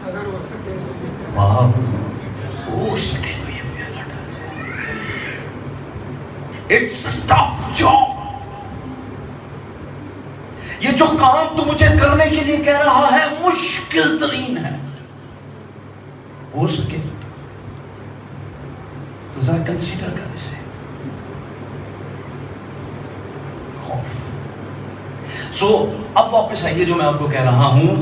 اگر ہو سکے باپ ہو سکے تو یہ پیالہ ڈال جائے. It's a tough job. یہ جو کام تو مجھے کرنے کے لیے کہہ رہا ہے مشکل ترین ہے. ہو سکے تو ذرا کنسیڈر کر اسے. خوف. سو اب واپس آئیے جو میں آپ کو کہہ رہا ہوں,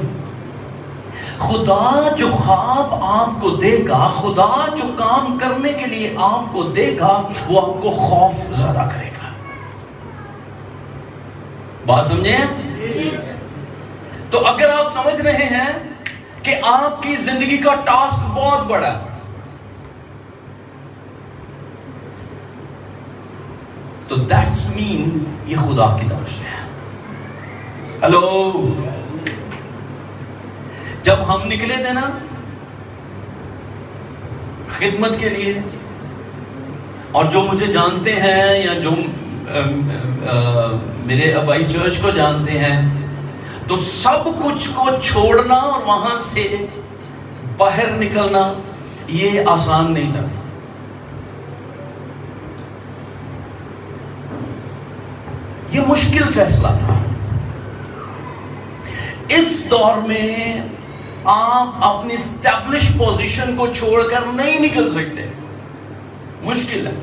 خدا جو خواب آپ کو دے گا, خدا جو کام کرنے کے لیے آپ کو دے گا, وہ آپ کو خوف زیادہ کرے گا. بات سمجھیں؟ تو اگر آپ سمجھ رہے ہیں کہ آپ کی زندگی کا ٹاسک بہت بڑا ہے, تو دیٹس مین یہ خدا کی طرف سے ہے. ہلو, جب ہم نکلے تھے نا خدمت کے لیے, اور جو مجھے جانتے ہیں یا جو میرے ابائی چرچ کو جانتے ہیں, تو سب کچھ کو چھوڑنا اور وہاں سے باہر نکلنا یہ آسان نہیں تھا. یہ مشکل فیصلہ تھا. اس دور میں آپ اپنی اسٹیبلش پوزیشن کو چھوڑ کر نہیں نکل سکتے, مشکل ہے.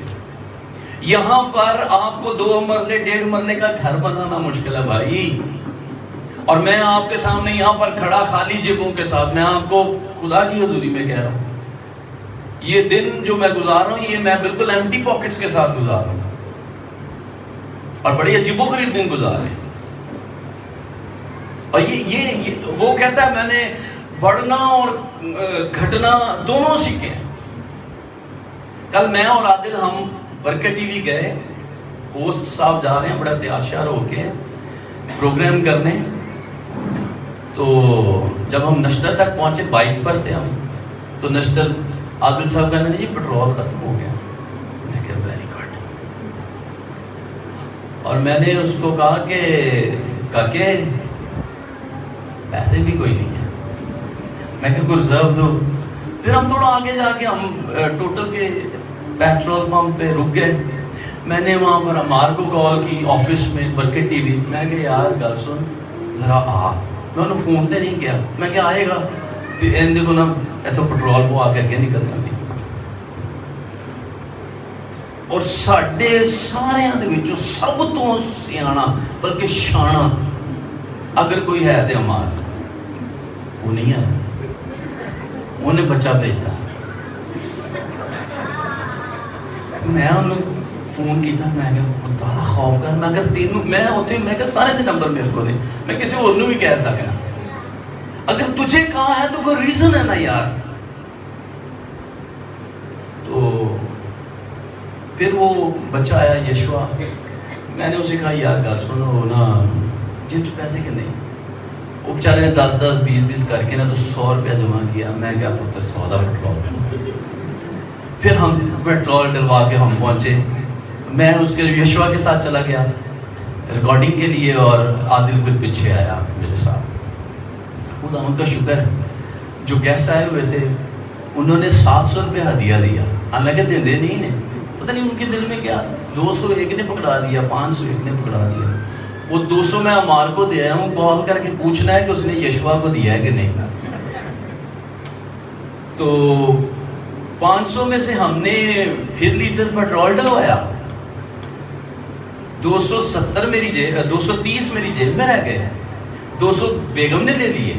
یہاں پر آپ کو 2 مرلے 1.5 مرلے کا گھر بنانا مشکل ہے بھائی, اور میں آپ کے سامنے یہاں پر کھڑا خالی جیبوں کے ساتھ, میں آپ کو خدا کی حضوری میں کہہ رہا ہوں, یہ دن جو میں گزار رہا ہوں یہ میں بالکل ایمٹی پاکٹس کے ساتھ گزار رہا ہوں, اور بڑی عجیب و غریب دن گزارے. اور یہ وہ کہتا ہے میں نے بڑھنا اور گھٹنا دونوں سیکھے ہیں. کل میں اور عادل ہم برکت ٹی وی گئے, ہوسٹ صاحب جا رہے ہیں بڑا تیاشار ہو کے پروگرام کرنے. تو جب ہم نشتر تک پہنچے, بائک پر تھے ہم, تو نشتر عادل صاحب کہنے لگے پیٹرول ختم ہو گیا. میں کہا ویری گڈ. اور میں نے اس کو کہا کہ پیسے بھی کوئی نہیں ہے, میں کہ کچھ ریزرو دو. پھر ہم تھوڑا آگے جا کے ہم ٹوٹل کے پیٹرول پمپ پہ رک گئے. میں نے وہاں پر عمار کو کال کی آفس میں برکت ٹی وی, میں کہ یار گل سن ذرا آ. میں انہوں نے فون تے نہیں کیا, میں کہ آئے گا ان دیکھو نا اتوں پٹرول پوا کے اگے نکلنا نہیں. اور ساڈے سارے دے وچوں سب تو سیاਣਾ بلکہ شانا اگر کوئی ہے تو عمار, وہ نہیں ہے, انہیں بچہ بھیجتا. میں انہوں فون کیتا, میں کہ خدا خوف کر, میں اگر تینوں میں ہوتے میں کہ سارے دے نمبر میرے کو نہیں, میں کسی اور نوں بھی کہہ سکنا. اگر تجھے کہا ہے تو کوئی ریزن ہے نا یار. تو پھر وہ بچہ آیا یشوا, میں نے اسے کہا یار گل سنو نا جب پیسے کے نہیں, وہ بیچارے نے 10 20 کر کے نا تو 100 روپیہ جمع کیا. میں کیا پتر 100 کا پیٹرول. پھر ہم پیٹرول ڈلوا کے ہم پہنچے. میں اس کے یشوا کے ساتھ چلا گیا ریکارڈنگ کے لیے, اور عادل پھر پیچھے آیا میرے ساتھ. خدا ان کا شکر ہے جو گیسٹ آئے ہوئے تھے انہوں نے 700 روپیہ ہدیہ دیا, حالانکہ دیندے نہیں نے, پتہ نہیں ان کے دل میں کیا, 200 ایک نے پکڑا دیا, 500 ایک نے پکڑا دیا. وہ 200 میں عمار کو دے آیا ہوں, کال کر کے پوچھنا ہے کہ اس نے یشوا کو دیا ہے کہ نہیں. تو 500 میں سے ہم نے پھر لیٹر پیٹرول ڈلوایا, 270 میری جیب, 230 میری جیب میں رہ گئے, 200 بیگم نے لے لیے,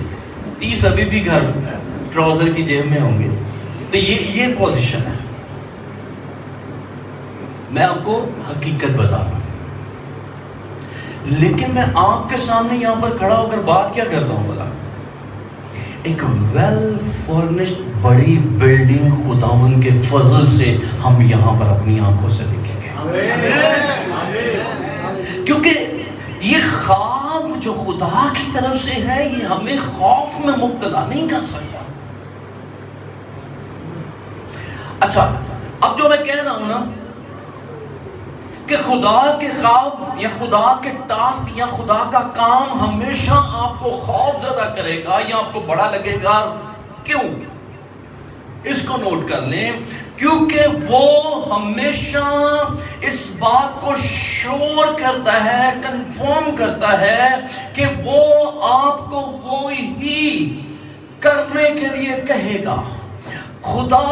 30 ابھی بھی گھر ٹراؤزر کی جیب میں ہوں گے. تو یہ پوزیشن ہے. میں آپ کو حقیقت بتا رہا ہوں, لیکن میں آپ کے سامنے یہاں پر کھڑا ہو کر بات کیا کرتا ہوں بلا, ایک ویل فرنشڈ بڑی بلڈنگ خداوند کے فضل سے ہم یہاں پر اپنی آنکھوں سے دیکھیں گے, کیونکہ یہ خواب جو خدا کی طرف سے ہے یہ ہمیں خوف میں مبتلا نہیں کر سکتا. اچھا, اب جو میں کہہ رہا ہوں نا کہ خدا کے خواب یا خدا کے ٹاسک یا خدا کا کام ہمیشہ آپ کو خوف زدہ کرے گا یا آپ کو بڑا لگے گا. کیوں؟ اس کو نوٹ کر لیں, کیونکہ وہ ہمیشہ اس بات کو شور کرتا ہے, کنفرم کرتا ہے کہ وہ آپ کو وہی کرنے کے لیے کہے گا. خدا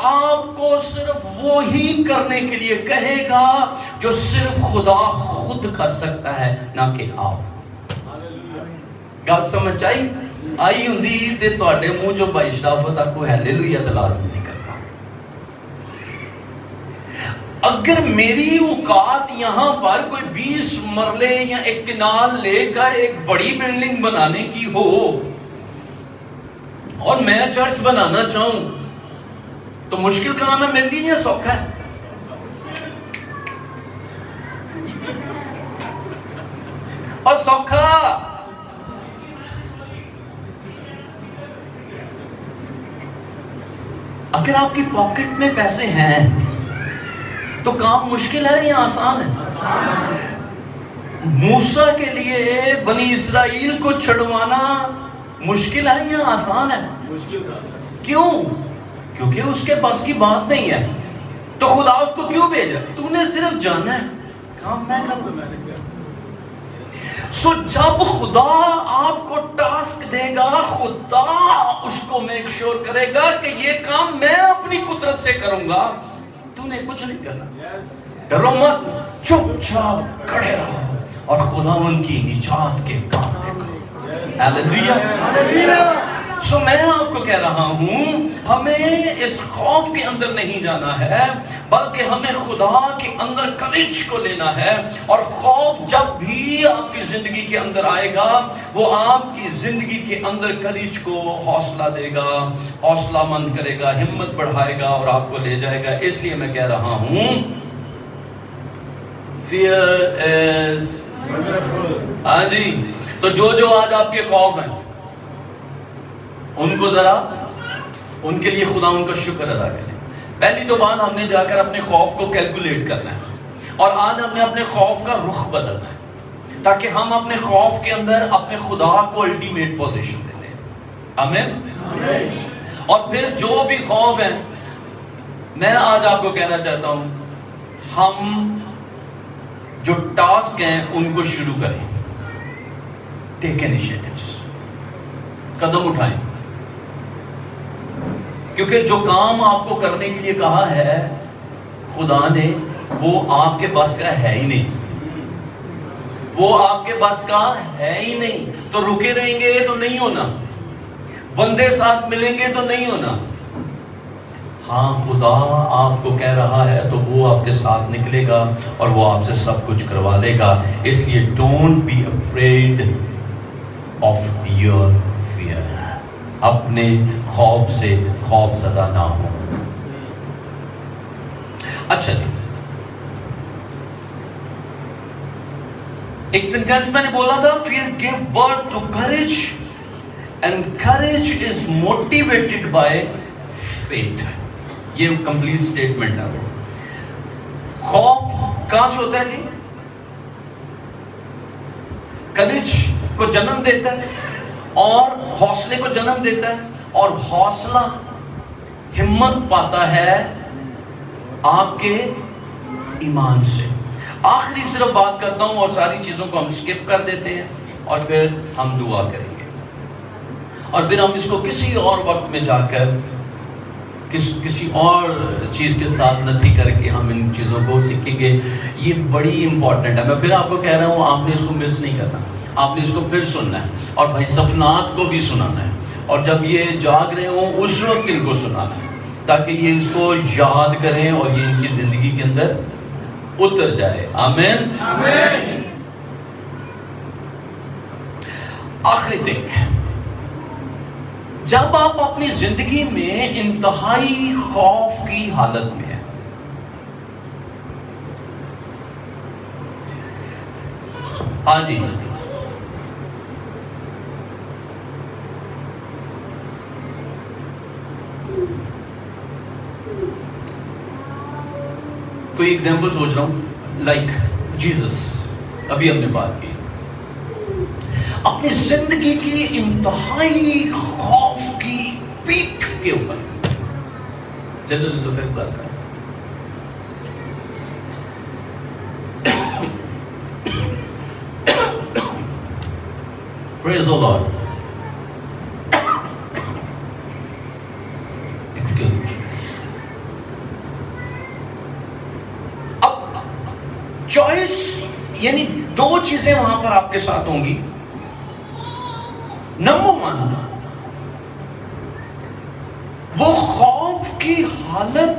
آپ کو صرف وہی کرنے کے لیے کہے گا جو صرف خدا خود کر سکتا ہے, نہ کہ آپ. گل سمجھ آئی ہوندی تے تواڈے منہ جو بھائی شرافت آپ کو ہیلیلویا تے لازم نہیں کرتا. اگر میری اوقات یہاں پر کوئی 20 مرلے یا ایک کنال لے کر ایک بڑی بلڈنگ بنانے کی ہو اور میں چرچ بنانا چاہوں تو مشکل کام ہے میرے لیے یا سوکھا ہے؟ اور سوکھا اگر آپ کی پاکٹ میں پیسے ہیں تو کام مشکل ہے یا آسان ہے؟ موسیٰ کے لیے بنی اسرائیل کو چھڑوانا مشکل ہے یا آسان ہے؟ کیوں؟ کیونکہ اس کے پاس کی بات نہیں ہے. تو خدا اس کو کیوں بھیجا؟ تو نے صرف جانا ہے, کام میں کر دوں. سو جب خدا آپ کو ٹاسک دے گا, خدا اس کو میک شور کرے گا کہ یہ کام میں اپنی قدرت سے کروں گا, تو نے کچھ نہیں کرنا. ڈرو مت, چپ چاپ کھڑے رہو اور خداوند کی نجات کے کام دیکھو. ہیلیلویا. سو میں آپ کو کہہ رہا ہوں, ہمیں اس خوف کے اندر نہیں جانا ہے, بلکہ ہمیں خدا کے اندر کریج کو لینا ہے. اور خوف جب بھی آپ کی زندگی کے اندر آئے گا, وہ آپ کی زندگی کے اندر کریج کو حوصلہ دے گا, حوصلہ مند کرے گا, ہمت بڑھائے گا اور آپ کو لے جائے گا. اس لیے میں کہہ رہا ہوں, fear is wonderful. ہاں جی, تو جو آج آپ کے خوف ہیں ان کو ذرا ان کے لیے خدا ان کا شکر ادا کریں. پہلی تو بات, ہم نے جا کر اپنے خوف کو کیلکولیٹ کرنا ہے, اور آج ہم نے اپنے خوف کا رخ بدلنا ہے تاکہ ہم اپنے خوف کے اندر اپنے خدا کو الٹیمیٹ پوزیشن دے دیں. آمین. اور پھر جو بھی خوف ہے, میں آج آپ کو کہنا چاہتا ہوں, ہم جو ٹاسک ہیں ان کو شروع کریں. ٹیک انیشیٹیوز, قدم اٹھائیں, کیونکہ جو کام آپ کو کرنے کے لیے کہا ہے خدا نے, وہ آپ کے بس کا ہے ہی نہیں, وہ آپ کے بس کا ہے ہی نہیں. تو رکے رہیں گے تو نہیں ہونا, بندے ساتھ ملیں گے تو نہیں ہونا. ہاں, خدا آپ کو کہہ رہا ہے تو وہ آپ کے ساتھ نکلے گا اور وہ آپ سے سب کچھ کروا لے گا. اس لیے don't be afraid of your fear. اپنے خوف سے خوف زدہ نہ ہو. اچھا جی, ایک سینٹینس میں نے بولا تھا, fear give birth to courage and courage is motivated by faith. یہ کمپلیٹ سٹیٹمنٹ ہے. خوف کہاں سے ہوتا ہے جی؟ کریج کو جنم دیتا ہے اور حوصلے کو جنم دیتا ہے, اور حوصلہ ہمت پاتا ہے آپ کے ایمان سے. آخری صرف بات کرتا ہوں اور ساری چیزوں کو ہم سکپ کر دیتے ہیں اور پھر ہم دعا کریں گے, اور پھر ہم اس کو کسی اور وقت میں جا کر کسی اور چیز کے ساتھ نتھی کر کے ہم ان چیزوں کو سیکھیں گے. یہ بڑی امپورٹنٹ ہے. میں پھر آپ کو کہہ رہا ہوں آپ نے اس کو مس نہیں کرنا, آپ نے اس کو پھر سننا ہے, اور بھائی صفنات کو بھی سنانا ہے, اور جب یہ جاگ رہے ہوں اس وقت ان کو سنانا ہے تاکہ یہ اس کو یاد کریں اور یہ ان کی زندگی کے اندر اتر جائے. آمین. آمین. آخری تک, جب آپ اپنی زندگی میں انتہائی خوف کی حالت میں ہیں, ہاں جی, کوئی ایگزامپل سوچ رہا ہوں, لائک جیسس, ابھی ہم نے بات کی اپنی زندگی کی انتہائی خوف کی پیک کے اوپر. لے لو پھر بات کریں. Praise the Lord. Excuse me. اب چوائس یعنی دو چیزیں وہاں پر آپ کے ساتھ ہوں گی. نمبر 1, وہ خوف کی حالت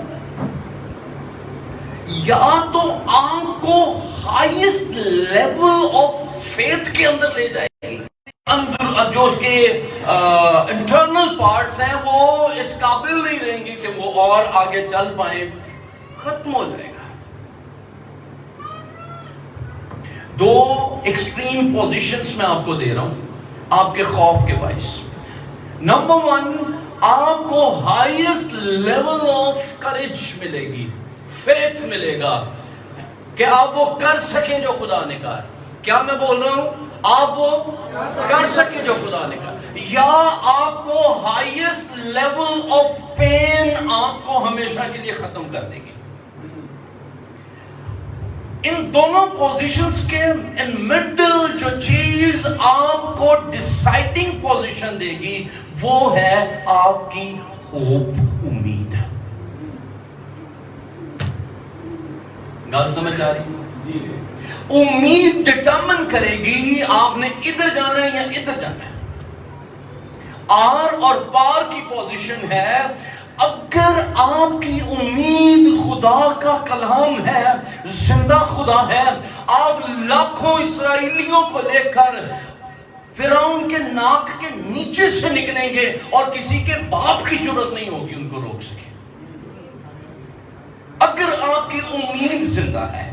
یا تو آپ کو ہائیسٹ لیول آف فیتھ کے اندر لے جائے گی, اندر جو اس کے انٹرنل پارٹس ہیں وہ اس قابل نہیں رہیں گے کہ وہ اور آگے چل پائیں, ختم ہو جائے گا. دو ایکسٹریم پوزیشنز میں آپ کو دے رہا ہوں آپ کے خوف کے باعث. نمبر 1, آپ کو ہائیسٹ لیول آف کریج ملے گی, فیتھ ملے گا کہ آپ وہ کر سکیں جو خدا نے کہا. کیا میں بول رہا ہوں؟ آپ وہ کر سکیں جو خدا نے کہا. یا آپ کو ہائیسٹ لیول آف پین آپ کو ہمیشہ کے لیے ختم کر دے گی. ان دونوں پوزیشنز کے ان مڈل جو چیز آپ کو ڈیسائیڈنگ پوزیشن دے گی وہ ہے آپ کی ہوپ, امید. گل سمجھ آ رہی؟ امید ڈٹرمن کرے گی آپ نے ادھر جانا ہے یا ادھر جانا ہے. آر اور پار کی پوزیشن ہے. اگر آپ کی امید خدا کا کلام ہے, زندہ خدا ہے, آپ لاکھوں اسرائیلیوں کو لے کر فرعون کے ناک کے نیچے سے نکلیں گے اور کسی کے باپ کی جرات نہیں ہوگی ان کو روک سکے. اگر آپ کی امید زندہ ہے,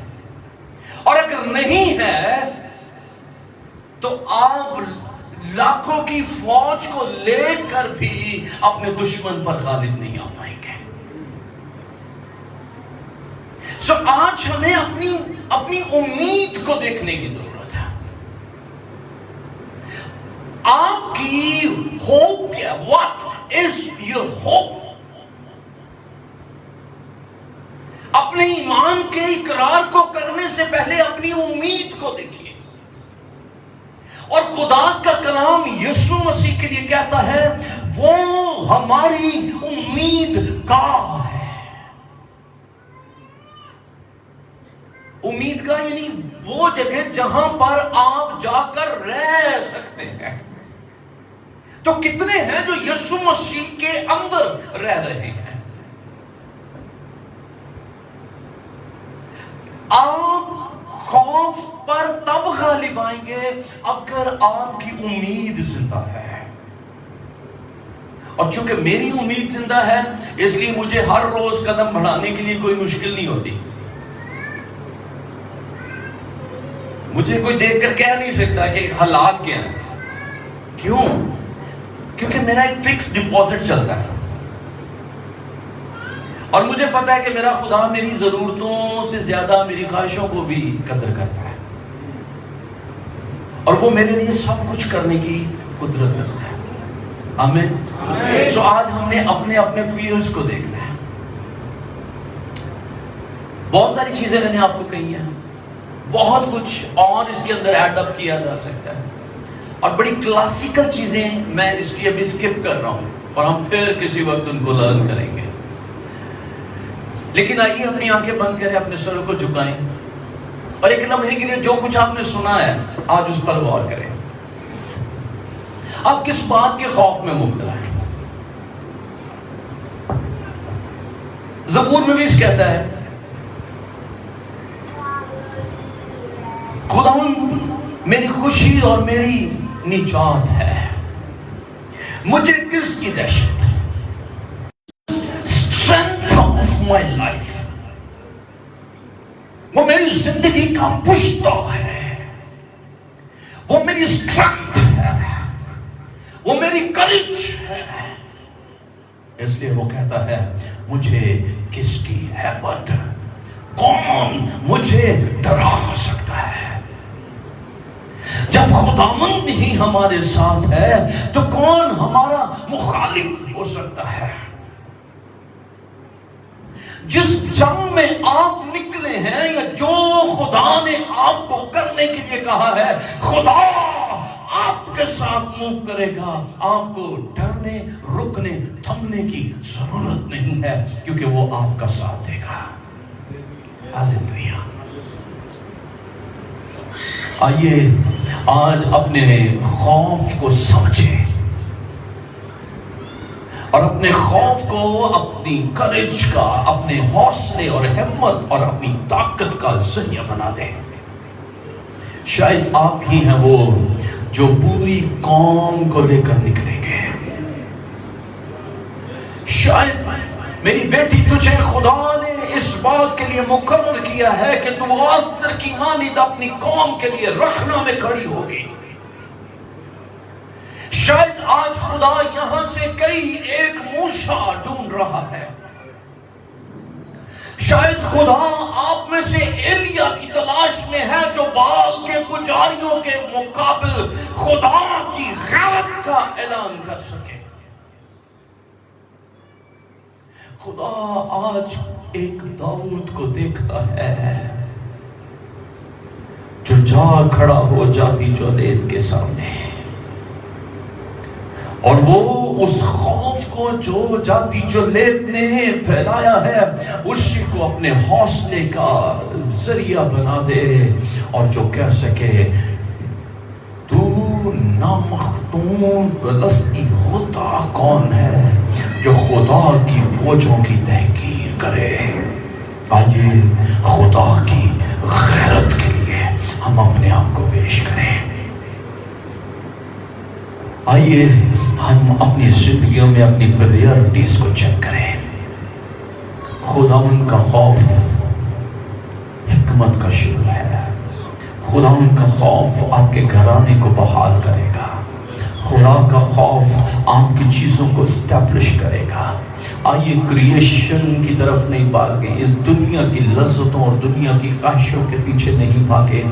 اور اگر نہیں ہے تو آپ لاکھوں کی فوج کو لے کر بھی اپنے دشمن پر غالب نہیں آ پائیں گے. سو آج ہمیں اپنی امید کو دیکھنے کی ضرورت ہے. آپ کی ہوپ کیا؟ What is your hope? اپنے ایمان کے اقرار کو کرنے سے پہلے اپنی امید کو دیکھیے. اور خدا کا کلام یسوع مسیح کے لیے کہتا ہے وہ ہماری امید گاہ ہے. امید گاہ یعنی وہ جگہ جہاں پر آپ جا کر رہ سکتے ہیں. تو کتنے ہیں جو یسوع مسیح کے اندر رہ رہے ہیں؟ آپ خوف پر تب غالب آئیں گے اگر آپ کی امید زندہ ہے. اور چونکہ میری امید زندہ ہے اس لیے مجھے ہر روز قدم بڑھانے کے لیے کوئی مشکل نہیں ہوتی. مجھے کوئی دیکھ کر کہہ نہیں سکتا کہ حالات کیا ہیں. کیوں؟ کیونکہ میرا ایک فکس ڈپازٹ چلتا ہے اور مجھے پتا ہے کہ میرا خدا میری ضرورتوں سے زیادہ میری خواہشوں کو بھی قدر کرتا ہے اور وہ میرے لیے سب کچھ کرنے کی قدرت رکھتا ہے. آمین. سو آج ہم نے اپنے فیلز کو دیکھنا ہے. بہت ساری چیزیں میں نے آپ کو کہی ہیں, بہت کچھ اور اس کے اندر ایڈ اپ کیا جا سکتا ہے اور بڑی کلاسیکل چیزیں میں اس کی ابھی سکپ کر رہا ہوں اور ہم پھر کسی وقت ان کو لرن کریں گے. لیکن آئیے اپنی آنکھیں بند کریں، اپنے سروں کو جھکائیں اور ایک لمحے کے لیے جو کچھ آپ نے سنا ہے آج اس پر غور کریں. آپ کس بات کے خوف میں مبتلا ہیں؟ زبور میں بھی اس کہتا ہے خداوند میری خوشی اور میری نجات ہے، مجھے کس کی دہشت؟ اسٹرینتھ آف مائی لائف، وہ میری زندگی کا پشتہ ہے، وہ میری اسٹرینتھ ہے، وہ میری کرج ہے. اس لیے وہ کہتا ہے مجھے کس کی ہیبت، کون مجھے ڈرا سکتا ہے؟ جب خداوند ہی ہمارے ساتھ ہے تو کون ہمارا مخالف ہو سکتا ہے؟ جس جنگ میں آپ نکلے ہیں یا جو خدا نے آپ کو کرنے کے لیے کہا ہے، خدا آپ کے ساتھ موو کرے گا. آپ کو ڈرنے، رکنے، تھمنے کی ضرورت نہیں ہے کیونکہ وہ آپ کا ساتھ دے گا. ہاللیلویا. آئیے آج اپنے خوف کو سمجھیں اور اپنے خوف کو اپنی کرج کا، اپنے حوصلے اور ہمت اور اپنی طاقت کا ذریعہ بنا دیں. شاید آپ ہی ہیں وہ جو پوری قوم کو لے کر نکلیں گے. شاید میری بیٹی تجھے خدا نے اس بات کے لیے مقرر کیا ہے کہ تو آستر کی مانند اپنی قوم کے لیے رخنا میں کھڑی ہوگی. شاید آج خدا یہاں سے کئی ایک موسیٰ ڈھونڈ رہا ہے. شاید خدا آپ میں سے ایلیا کی تلاش میں ہے جو بال کے پجاریوں کے مقابل خدا کی غیرت کا اعلان کر سکے. خدا آج ایک داؤد کو دیکھتا ہے جو جا کھڑا ہو جاتی جولیت کے سامنے، اور وہ اس خوف کو جو جاتی جولیت نے پھیلایا ہے اسی کو اپنے حوصلے کا ذریعہ بنا دے اور جو کہہ سکے تو نامختون فلسطی ہوتا کون ہے جو خدا کی فوجوں کی تحقیر کرے. آئیے خدا کی غیرت کے لیے ہم اپنے آپ کو پیش کریں. آئیے ہم اپنی زندگیوں میں اپنی پریارٹیز کو چیک کریں. خداوند کا خوف حکمت کا شروع ہے. خداوند کا خوف آپ کے گھرانے کو بحال کرے گا. خدا کا خوف آپ کی چیزوں کو اسٹیبلش کرے گا. آئیے کریشن کی طرف نہیں بھاگیں، اس دنیا کی لذتوں اور دنیا کی خواہشوں کے پیچھے نہیں بھاگیں،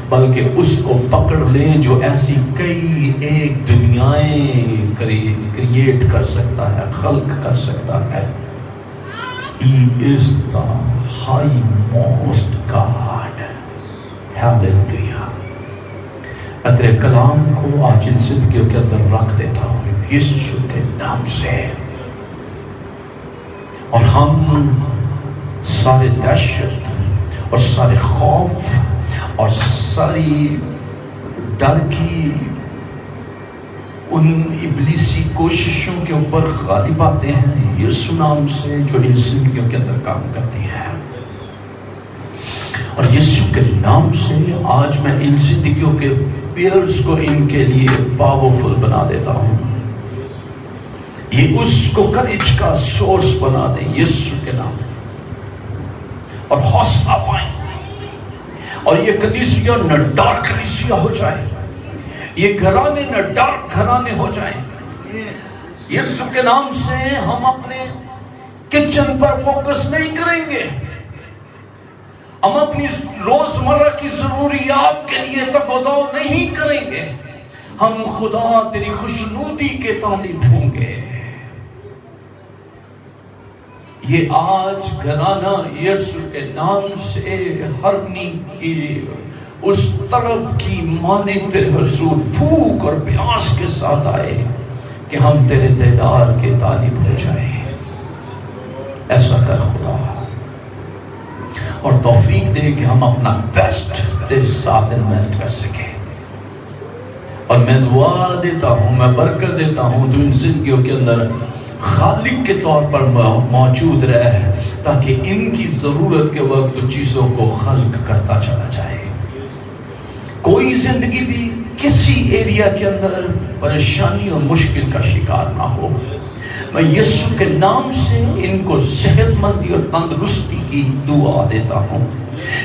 بلکہ اس کو پکڑ لیں جو ایسی کئی ایک دنیایں کریٹ کر سکتا ہے، خلق کر سکتا ہے. He is the highmost God. Hallelujah. میں تیرے کلام کو آج ان زندگیوں کے اندر رکھ دیتا ہوں یسوع کے نام سے. اور ہم سارے دہشت اور سارے خوف اور ساری ڈر کی ان ابلیسی کوششوں کے اوپر غالب آتے ہیں یسوع نام سے جو ان زندگیوں کے اندر کام کرتی ہیں. اور یسوع کے نام سے آج میں ان زندگیوں کے فیئرز کو ان کے لیے پاورفل بنا دیتا ہوں. یہ اس کو کریج کا سورس بنا دیں یسوع کے نام، اور حوصلہ پائیں. اور یہ کلیسیا نہ ڈارک کلیسیا ہو جائے، یہ گھرانے نہ ڈارک گھرانے ہو جائیں. یسوع کے نام سے ہم اپنے کچن پر فوکس نہیں کریں گے، ہم اپنی روزمرہ کی ضروریات کے لیے تبدو نہیں کریں گے، ہم خدا تیری خوشنودی کے طالب ہوں گے. یہ آج گھرانہ یسوع کے نام سے ہرنی کی اس طرف کی مانند حضور بھوک اور پیاس کے ساتھ آئے کہ ہم تیرے دیدار کے طالب ہو جائیں. ایسا کر خدا. اور توفیق دے کہ ہم اپنا بیسٹ تیرے ساتھ انویسٹ کر سکیں. اور میں دعا دیتا ہوں، میں برکت دیتا ہوں تو ان زندگیوں کے اندر خالق کے طور پر موجود رہے، تاکہ ان کی ضرورت کے وقت چیزوں کو خلق کرتا چلا جائے. کوئی زندگی بھی کسی ایریا کے اندر پریشانی اور مشکل کا شکار نہ ہو. میں یسوع کے نام سے ان کو صحت مندی اور تندرستی کی دعا دیتا ہوں.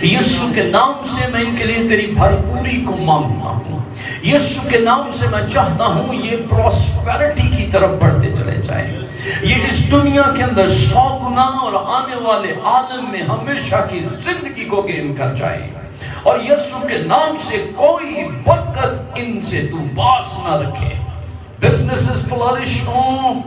یسوع کے نام سے میں ان کے لیے تیری بھرپوری کو مانگتا ہوں. یسوع کے نام سے میں چاہتا ہوں یہ پراسپیرٹی کی طرف بڑھتے چلے جائیں. یہ اس دنیا کے اندر 100 گنا اور آنے والے عالم میں ہمیشہ کی زندگی کو گین کر جائیں. اور یسوع کے نام سے کوئی برکت ان سے تو باس نہ رکھے. بزنسز فلرش ہوں،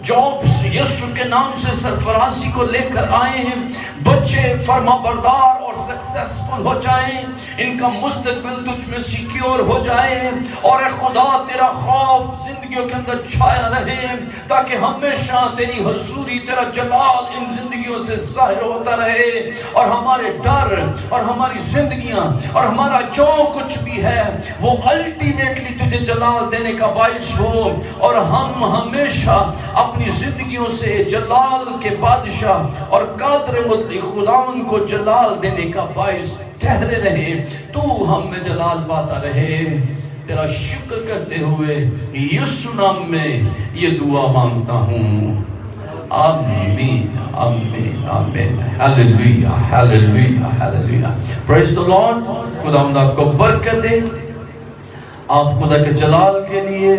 جابس یسوع کے نام سے سرفرازی کو لے کر آئے ہیں. بچے فرما بردار اور سکسیسفل ہو جائیں. ان کا مستقبل تجھ میں سیکیور ہو جائے. اور اے خدا تیرا خوف زندگیوں کے اندر چھایا رہے، تاکہ ہمیشہ تیری حضوری، تیرا جلال ان زندگیوں سے ظاہر ہوتا رہے. اور ہمارے ڈر اور ہماری زندگیاں اور ہمارا جو کچھ بھی ہے وہ الٹیمیٹلی تجھے جلال دینے کا باعث ہو. اور ہم ہمیشہ اپنی زندگیوں سے جلال کے بادشاہ اور قادر مطلق خداوند کو جلال دینے کا باعث ٹھہرے رہے. تو ہم میں جلال پاتا رہے. تیرا شکر کرتے ہوئے یسوع نام میں یہ دعا مانگتا ہوں. آمین آمین آمین. Hallelujah hallelujah hallelujah. Praise the lord. خداوند آپ کو برکت دے. آپ خدا کے جلال کے لیے